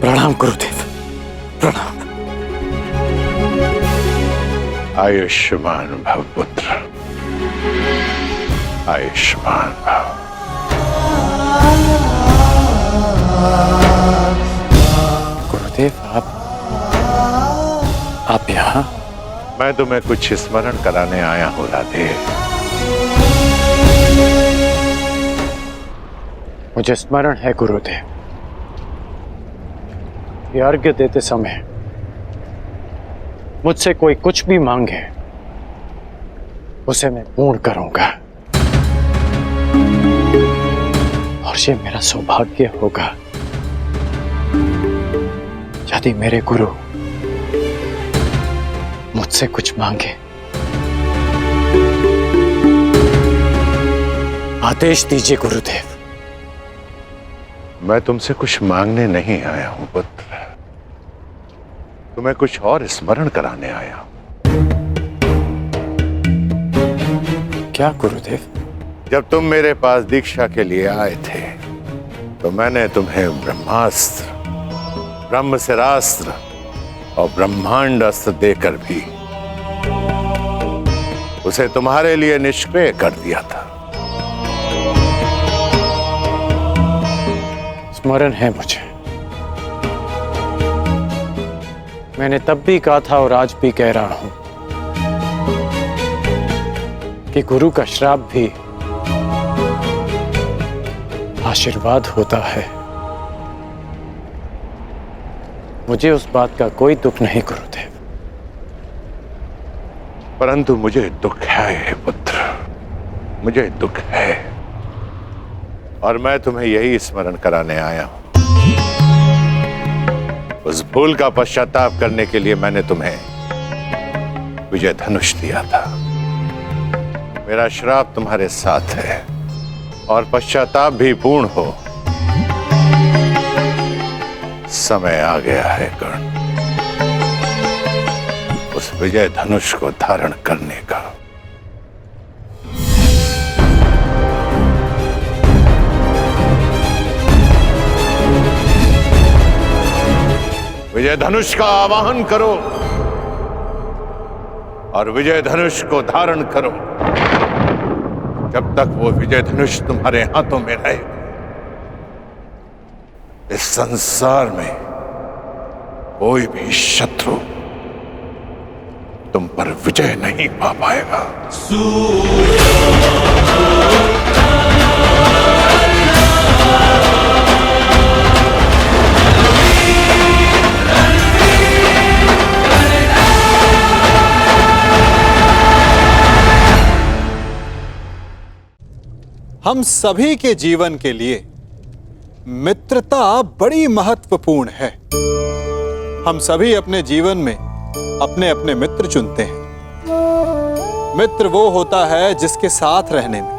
प्रणाम गुरुदेव, प्रणाम। आयुष्मान भव पुत्र, आयुष्मान भव। गुरुदेव आप यहाँ? मैं तुम्हें कुछ स्मरण कराने आया हूँ राधे। मुझे स्मरण है गुरुदेव, ये अर्घ्य देते समय मुझसे कोई कुछ भी मांगे उसे मैं पूर्ण करूंगा, और ये मेरा सौभाग्य होगा यदि मेरे गुरु मुझसे कुछ मांगे। आदेश दीजिए गुरुदेव। मैं तुमसे कुछ मांगने नहीं आया हूं पुत्र, तुम्हें कुछ और स्मरण कराने आया हूं। क्या गुरुदेव? जब तुम मेरे पास दीक्षा के लिए आए थे तो मैंने तुम्हें ब्रह्मास्त्र, ब्रह्मशिरास्त्र और ब्रह्मांड अस्त्र देकर भी उसे तुम्हारे लिए निष्क्रिय कर दिया था। स्मरण है मुझे, मैंने तब भी कहा था और आज भी कह रहा हूं कि गुरु का श्राप भी आशीर्वाद होता है। मुझे उस बात का कोई दुख नहीं गुरुदेव। परंतु मुझे दुख है पुत्र, मुझे दुख है, और मैं तुम्हें यही स्मरण कराने आया हूं। उस भूल का पश्चाताप करने के लिए मैंने तुम्हें विजय धनुष दिया था। मेरा श्राप तुम्हारे साथ है और पश्चाताप भी पूर्ण हो। समय आ गया है कर्ण, उस विजय धनुष को धारण करने का। विजय धनुष का आवाहन करो और विजय धनुष को धारण करो। जब तक वो विजय धनुष तुम्हारे हाथों में रहे, इस संसार में कोई भी शत्रु तुम पर विजय नहीं पा पाएगा। हम सभी के जीवन के लिए मित्रता बड़ी महत्वपूर्ण है। हम सभी अपने जीवन में अपने अपने मित्र चुनते हैं। मित्र वो होता है जिसके साथ रहने में,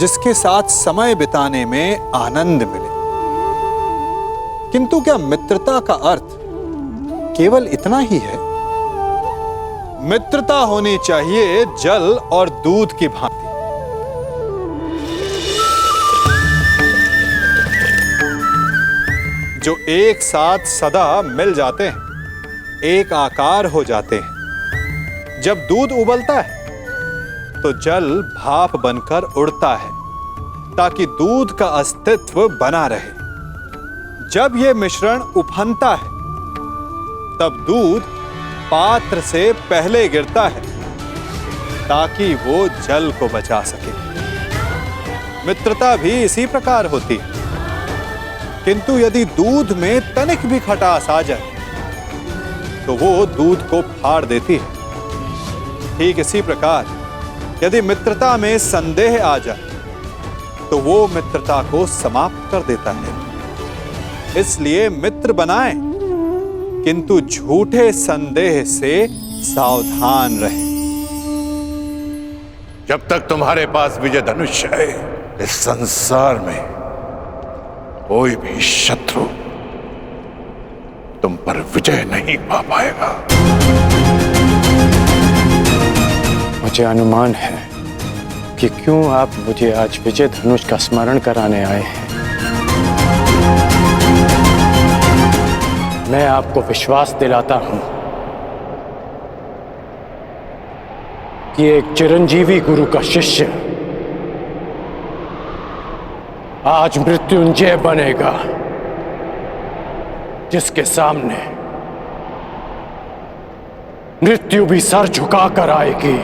जिसके साथ समय बिताने में आनंद मिले। किंतु क्या मित्रता का अर्थ केवल इतना ही है? मित्रता होनी चाहिए जल और दूध की भांति। जो एक साथ सदा मिल जाते हैं, एक आकार हो जाते हैं। जब दूध उबलता है तो जल भाप बनकर उड़ता है, ताकि दूध का अस्तित्व बना रहे। जब यह मिश्रण उफनता है तब दूध पात्र से पहले गिरता है ताकि वो जल को बचा सके। मित्रता भी इसी प्रकार होती है, किंतु यदि दूध में तनिक भी खटास आ जाए तो वो दूध को फाड़ देती है। ठीक इसी प्रकार यदि मित्रता में संदेह आ जाए तो वो मित्रता को समाप्त कर देता है। इसलिए मित्र बनाएं, किंतु झूठे संदेह से सावधान रहें। जब तक तुम्हारे पास विजय धनुष है, इस संसार में कोई भी शत्रु तुम पर विजय नहीं पा पाएगा। मुझे अनुमान है कि क्यों आप मुझे आज विजय धनुष का स्मरण कराने आए हैं। मैं आपको विश्वास दिलाता हूं कि एक चिरंजीवी गुरु का शिष्य आज मृत्युंजय बनेगा, जिसके सामने मृत्यु भी सर झुकाकर आएगी।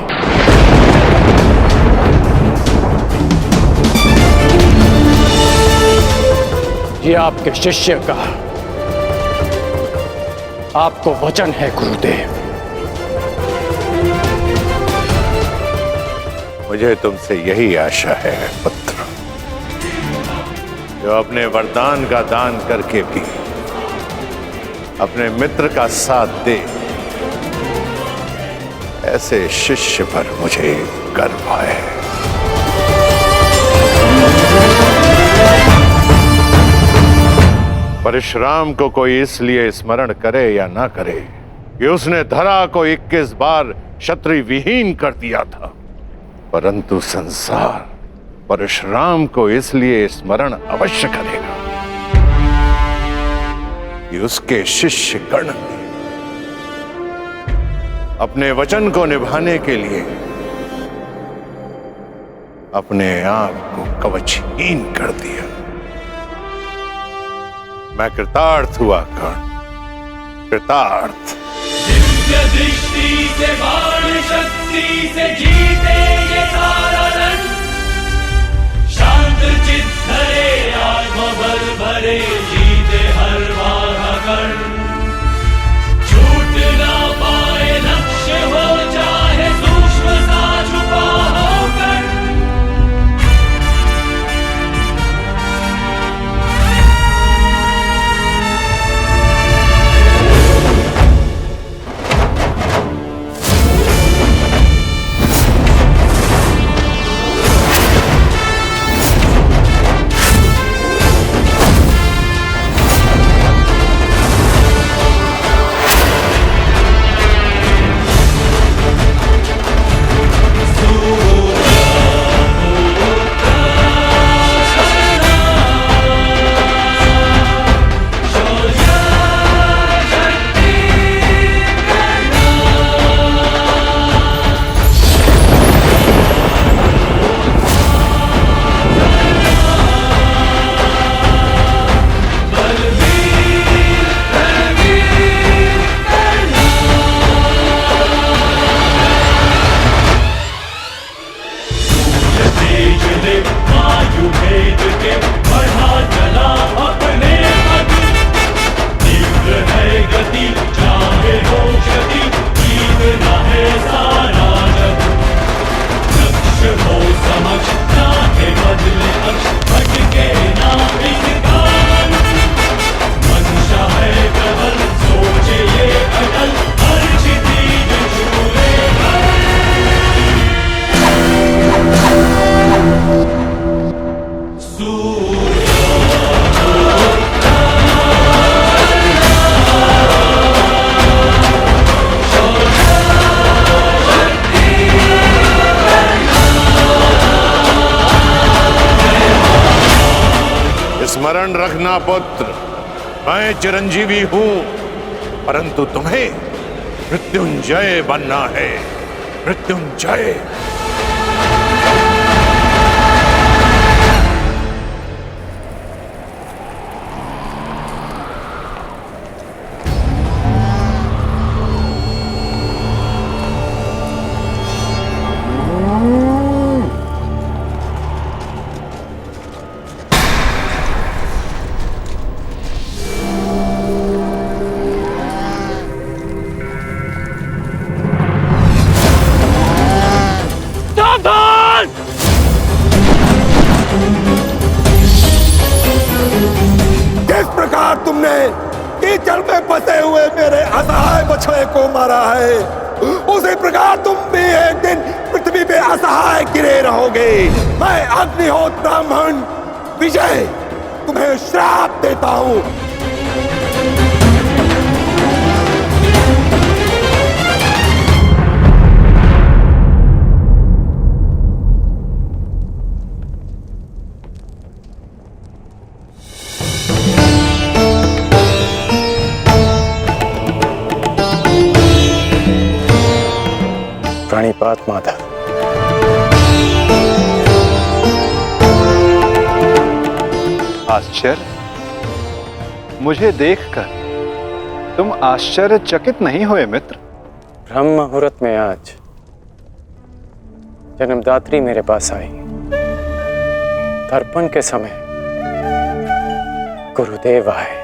ये आपके शिष्य का आपको वचन है गुरुदेव। मुझे तुमसे यही आशा है पुत्र, जो अपने वरदान का दान करके भी अपने मित्र का साथ दे। ऐसे शिष्य पर मुझे गर्व है। परशुराम को कोई इसलिए स्मरण करे या ना करे कि उसने धरा को 21 बार क्षत्रिय विहीन कर दिया था, परंतु संसार परशुराम को इसलिए स्मरण अवश्य करेगा कि उसके शिष्य गण ने अपने वचन को निभाने के लिए अपने आप को कवचहीन कर दिया। मैं कृतार्थ हुआ कर्ण, कृतार्थ। दिव्य दृष्टि से बाण शक्ति से जीते ये सारा रण, शांत चित्त धरे आत्मबल भरे जीते हर बाधा कर्ण। छूट ना पाए लक्ष्य हो चाहे सूक्ष्म सा छुपा हो कर्ण। स्मरण रखना पुत्र, मैं चिरंजीवी हूं, परंतु तुम्हें मृत्युंजय बनना है। मृत्युंजय। तुमने कीचड़ में फंसे हुए मेरे असहाय बछड़े को मारा है, उसी प्रकार तुम भी एक दिन पृथ्वी पे असहाय गिरे रहोगे। मैं अग्निहोत्र ब्राह्मण विजय तुम्हें श्राप देता हूं। प्रणिपात माधव। आश्चर्य, मुझे देखकर तुम आश्चर्यचकित नहीं हुए मित्र? ब्रह्म मुहूर्त में आज जन्मदात्री मेरे पास आई। तर्पण के समय गुरुदेव आए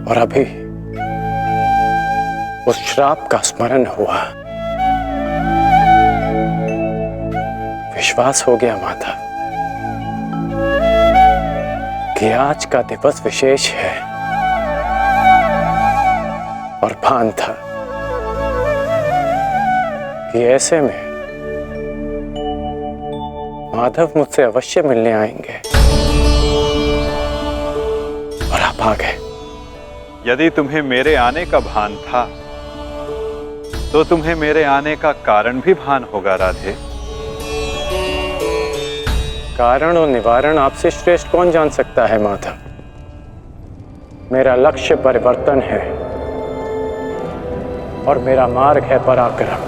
और अभी उस श्राप का स्मरण हुआ। विश्वास हो गया माधव कि आज का दिवस विशेष है और भान था कि ऐसे में माधव मुझसे अवश्य मिलने आएंगे और आप आ गए। यदि तुम्हें मेरे आने का भान था तो तुम्हें मेरे आने का कारण भी भान होगा राधे। कारण और निवारण आपसे श्रेष्ठ कौन जान सकता है माधव। मेरा लक्ष्य परिवर्तन है और मेरा मार्ग है पराक्रम।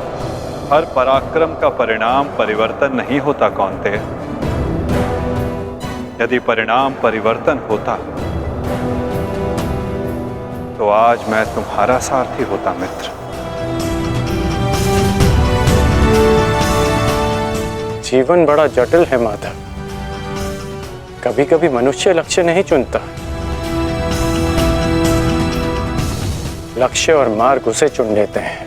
हर पराक्रम का परिणाम परिवर्तन नहीं होता कौन्तेय। यदि परिणाम परिवर्तन होता तो आज मैं तुम्हारा सारथी होता मित्र। जीवन बड़ा जटिल है माधव। कभी कभी मनुष्य लक्ष्य नहीं चुनता, लक्ष्य और मार्ग उसे चुन लेते हैं।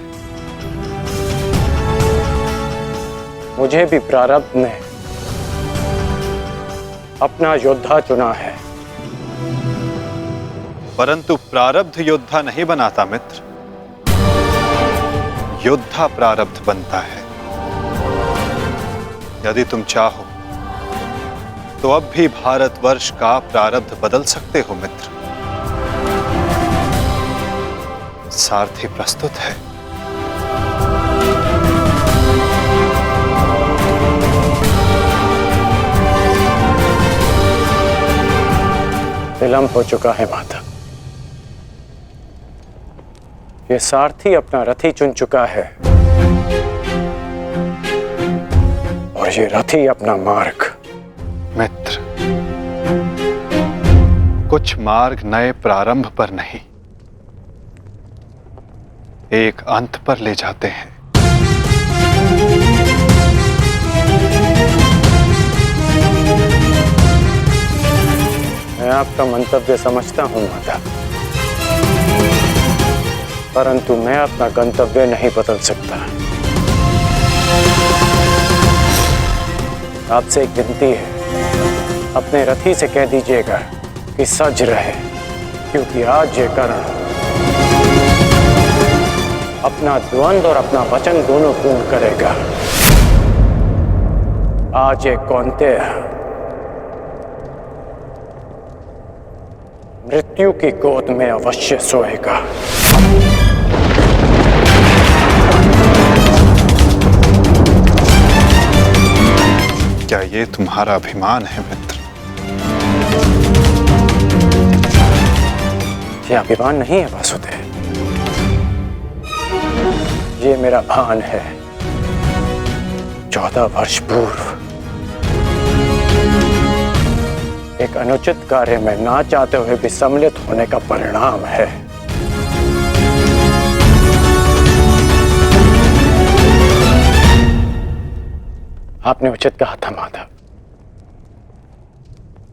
मुझे भी प्रारब्ध ने अपना योद्धा चुना है। परंतु प्रारब्ध योद्धा नहीं बनाता मित्र, योद्धा प्रारब्ध बनता है। यदि तुम चाहो तो अब भी भारतवर्ष का प्रारब्ध बदल सकते हो मित्र। सारथी प्रस्तुत है। विलंब हो चुका है माधव। ये सारथी अपना रथी चुन चुका है और ये रथी अपना मार्ग। मित्र, कुछ मार्ग नए प्रारंभ पर नहीं, एक अंत पर ले जाते हैं। मैं आपका मंतव्य समझता हूं माधव, परंतु मैं अपना गंतव्य नहीं बदल सकता। आपसे एक विनती है, अपने रथी से कह दीजिएगा कि सज रहे, क्योंकि आज ये कर्ण अपना द्वंद्व और अपना वचन दोनों पूर्ण करेगा। आज ये कौन्तेय मृत्यु की गोद में अवश्य सोएगा। क्या ये तुम्हारा अभिमान है मित्र? ये अभिमान नहीं है वासुदेव, ये मेरा भान है। 14 वर्ष पूर्व एक अनुचित कार्य में ना चाहते हुए भी सम्मिलित होने का परिणाम है। आपने उचित कहा था माधव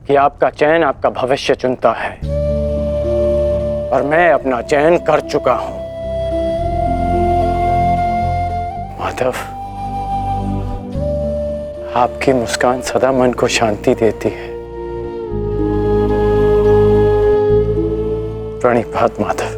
कि आपका चयन आपका भविष्य चुनता है, और मैं अपना चयन कर चुका हूं। माधव, आपकी मुस्कान सदा मन को शांति देती है। प्रणिपात माधव।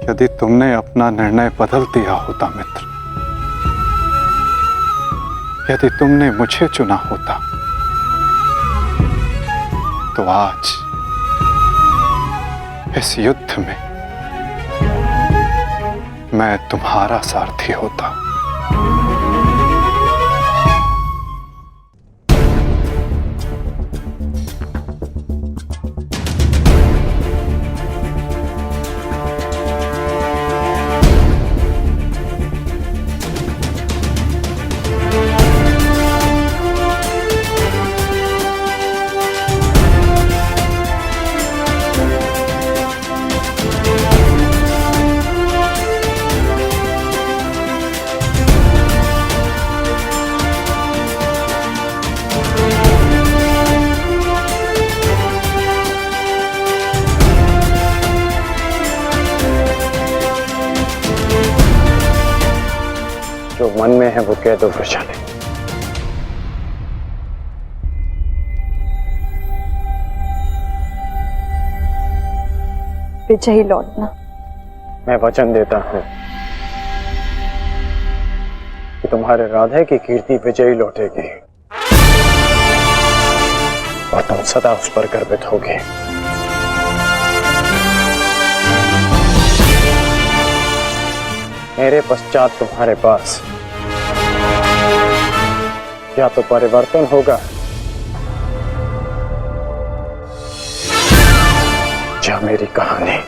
यदि तुमने अपना निर्णय बदल दिया होता मित्र, यदि तुमने मुझे चुना होता, तो आज इस युद्ध में मैं तुम्हारा सारथी होता। जो मन में है वो कह दो वृषाली। विजयी लौटना। मैं वचन देता हूं कि तुम्हारे राधे की कीर्ति विजयी लौटेगी और तुम सदा उस पर गर्वित होगे। मेरे पश्चात तुम्हारे पास या तो परिवर्तन होगा या मेरी कहानी,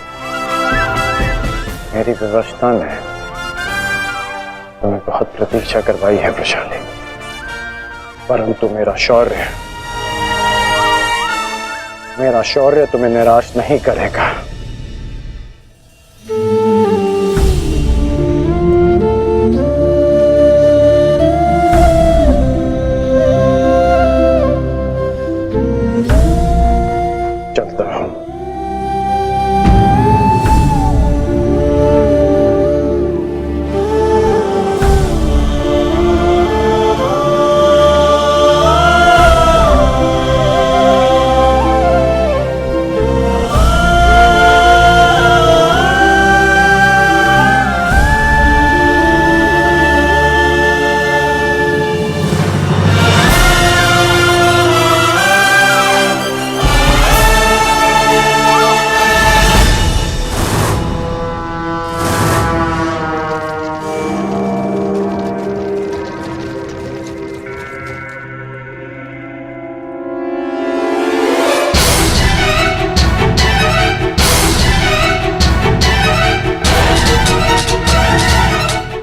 मेरी व्यवस्था ने तुम्हें बहुत प्रतीक्षा करवाई है वृषाली, परंतु मेरा शौर्य तुम्हें निराश नहीं करेगा। चलता हूं।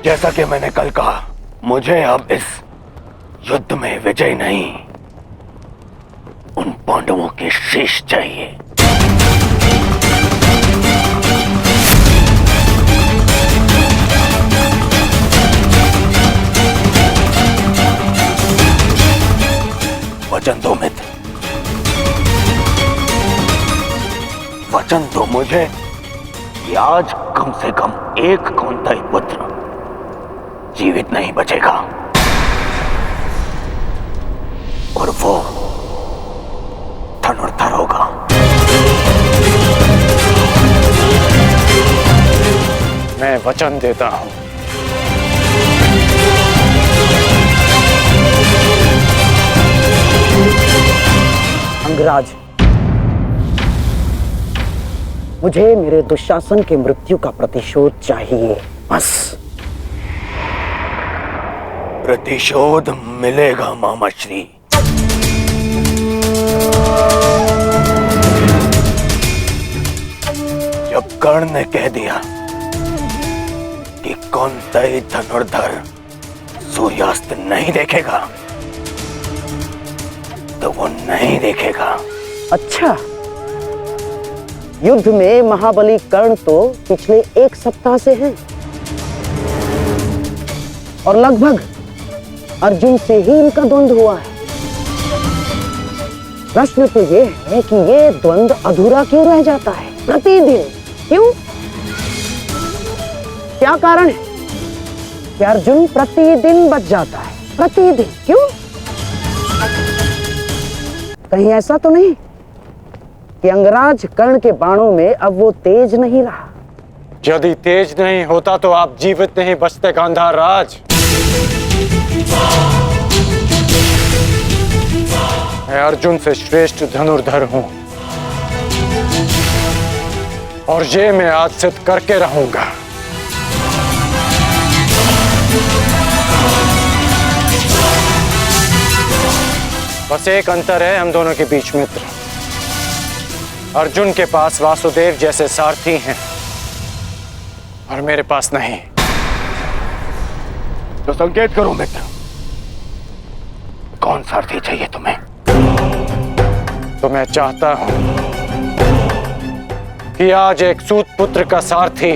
जैसा कि मैंने कल कहा, मुझे अब इस युद्ध में विजय नहीं, उन पांडवों के शीश चाहिए। वचन दो मित्र, वचन दो मुझे कि आज कम से कम एक कौंतेय पुत्र जीवित नहीं बचेगा और वो धनुर्धर होगा। मैं वचन देता हूं। अंगराज, मुझे मेरे दुशासन की मृत्यु का प्रतिशोध चाहिए, बस। प्रतिशोध मिलेगा मामाश्री। जब कर्ण ने कह दिया कि कौंतेय धनुर्धर सूर्यास्त नहीं देखेगा तो वो नहीं देखेगा। अच्छा, युद्ध में महाबली कर्ण तो पिछले 1 सप्ताह से हैं और लगभग अर्जुन से ही इनका द्वंद्व हुआ है। प्रश्न तो ये है कि ये द्वंद्व अधूरा क्यों रह जाता है प्रतिदिन? क्यों? क्या कारण है कि अर्जुन प्रतिदिन बच जाता है? प्रतिदिन क्यों? कहीं ऐसा तो नहीं कि अंगराज कर्ण के बाणों में अब वो तेज नहीं रहा? यदि तेज नहीं होता तो आप जीवित नहीं बचते गांधार राज। मैं अर्जुन से श्रेष्ठ धनुर्धर हूं और ये मैं आज सिद्ध करके रहूंगा। बस एक अंतर है हम दोनों के बीच, मित्र। अर्जुन के पास वासुदेव जैसे सारथी हैं और मेरे पास नहीं। तो संकेत करो मित्र, कौन सारथी चाहिए तुम्हें? तो मैं चाहता हूं कि आज एक सूत पुत्र का सारथी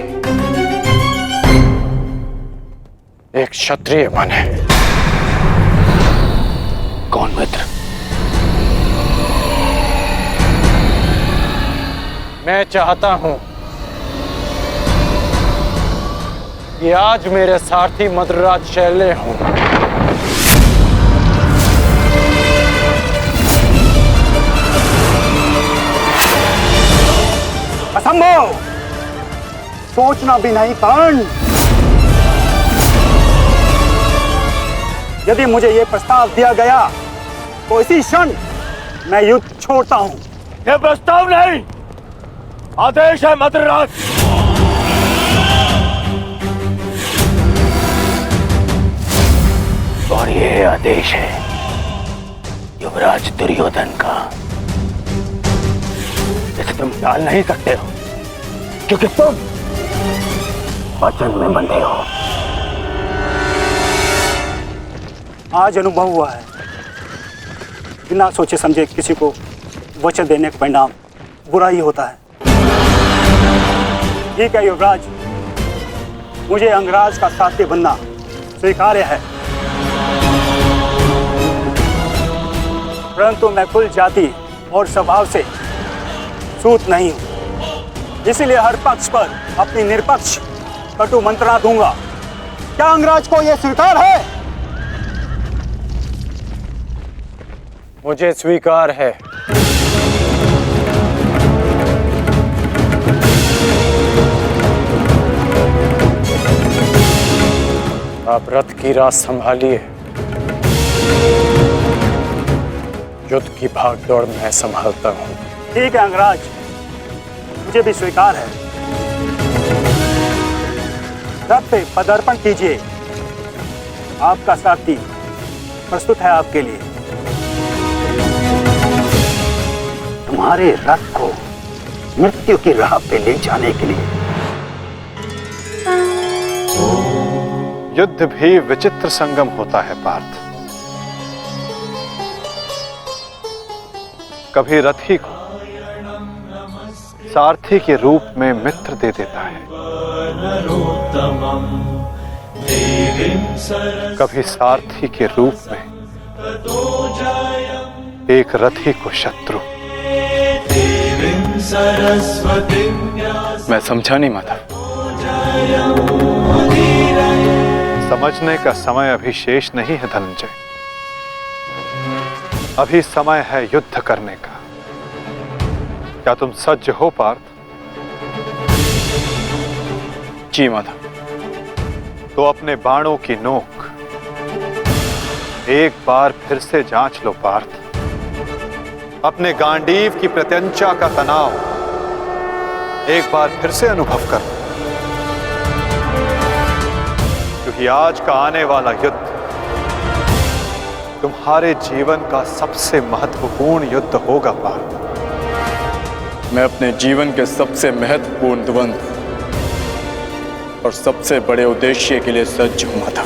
एक क्षत्रिय बने। कौन मित्र? मैं चाहता हूं कि आज मेरे सारथी मद्रराज शैल्य हों। असंभव! सोचना भी नहीं कर्ण। यदि मुझे यह प्रस्ताव दिया गया तो इसी क्षण मैं युद्ध छोड़ता हूं। यह प्रस्ताव नहीं, आदेश है मद्रराज। और ये आदेश है युवराज दुर्योधन का, इसे तुम टाल नहीं सकते हो क्योंकि तुम वचन में बंधे हो। आज अनुभव हुआ है, बिना सोचे समझे किसी को वचन देने का परिणाम बुरा ही होता है। ठीक है युवराज, मुझे अंगराज का साथी बनना स्वीकार्य है, परंतु मैं कुल जाति और स्वभाव से सूत नहीं हूं, इसीलिए हर पक्ष पर अपनी निरपक्ष कटु मंत्रणा दूंगा। क्या अंगराज को यह स्वीकार है? मुझे स्वीकार है। आप रथ की राह संभालिए, युद्ध की भागदौड़ मैं संभालता हूं। ठीक है अंगराज, मुझे भी स्वीकार है। रथ पे पदार्पण कीजिए, आपका साथी प्रस्तुत है आपके लिए। तुम्हारे रथ को मृत्यु की राह पे ले जाने के लिए। युद्ध भी विचित्र संगम होता है पार्थ। कभी रथी को सारथी के रूप में मित्र दे देता है, कभी सारथी के रूप में एक रथी को शत्रु। मैं समझा नहीं माता। समझने का समय अभी शेष नहीं है धनंजय, अभी समय है युद्ध करने का। क्या तुम सज्ज हो पार्थ? जी माता। तो अपने बाणों की नोक एक बार फिर से जांच लो पार्थ। अपने गांडीव की प्रत्यंचा का तनाव एक बार फिर से अनुभव कर, क्योंकि आज का आने वाला युद्ध तुम्हारे जीवन का सबसे महत्वपूर्ण युद्ध होगा पार्थ। मैं अपने जीवन के सबसे महत्वपूर्ण द्वंद्व और सबसे बड़े उद्देश्य के लिए सज्ज हूं माता।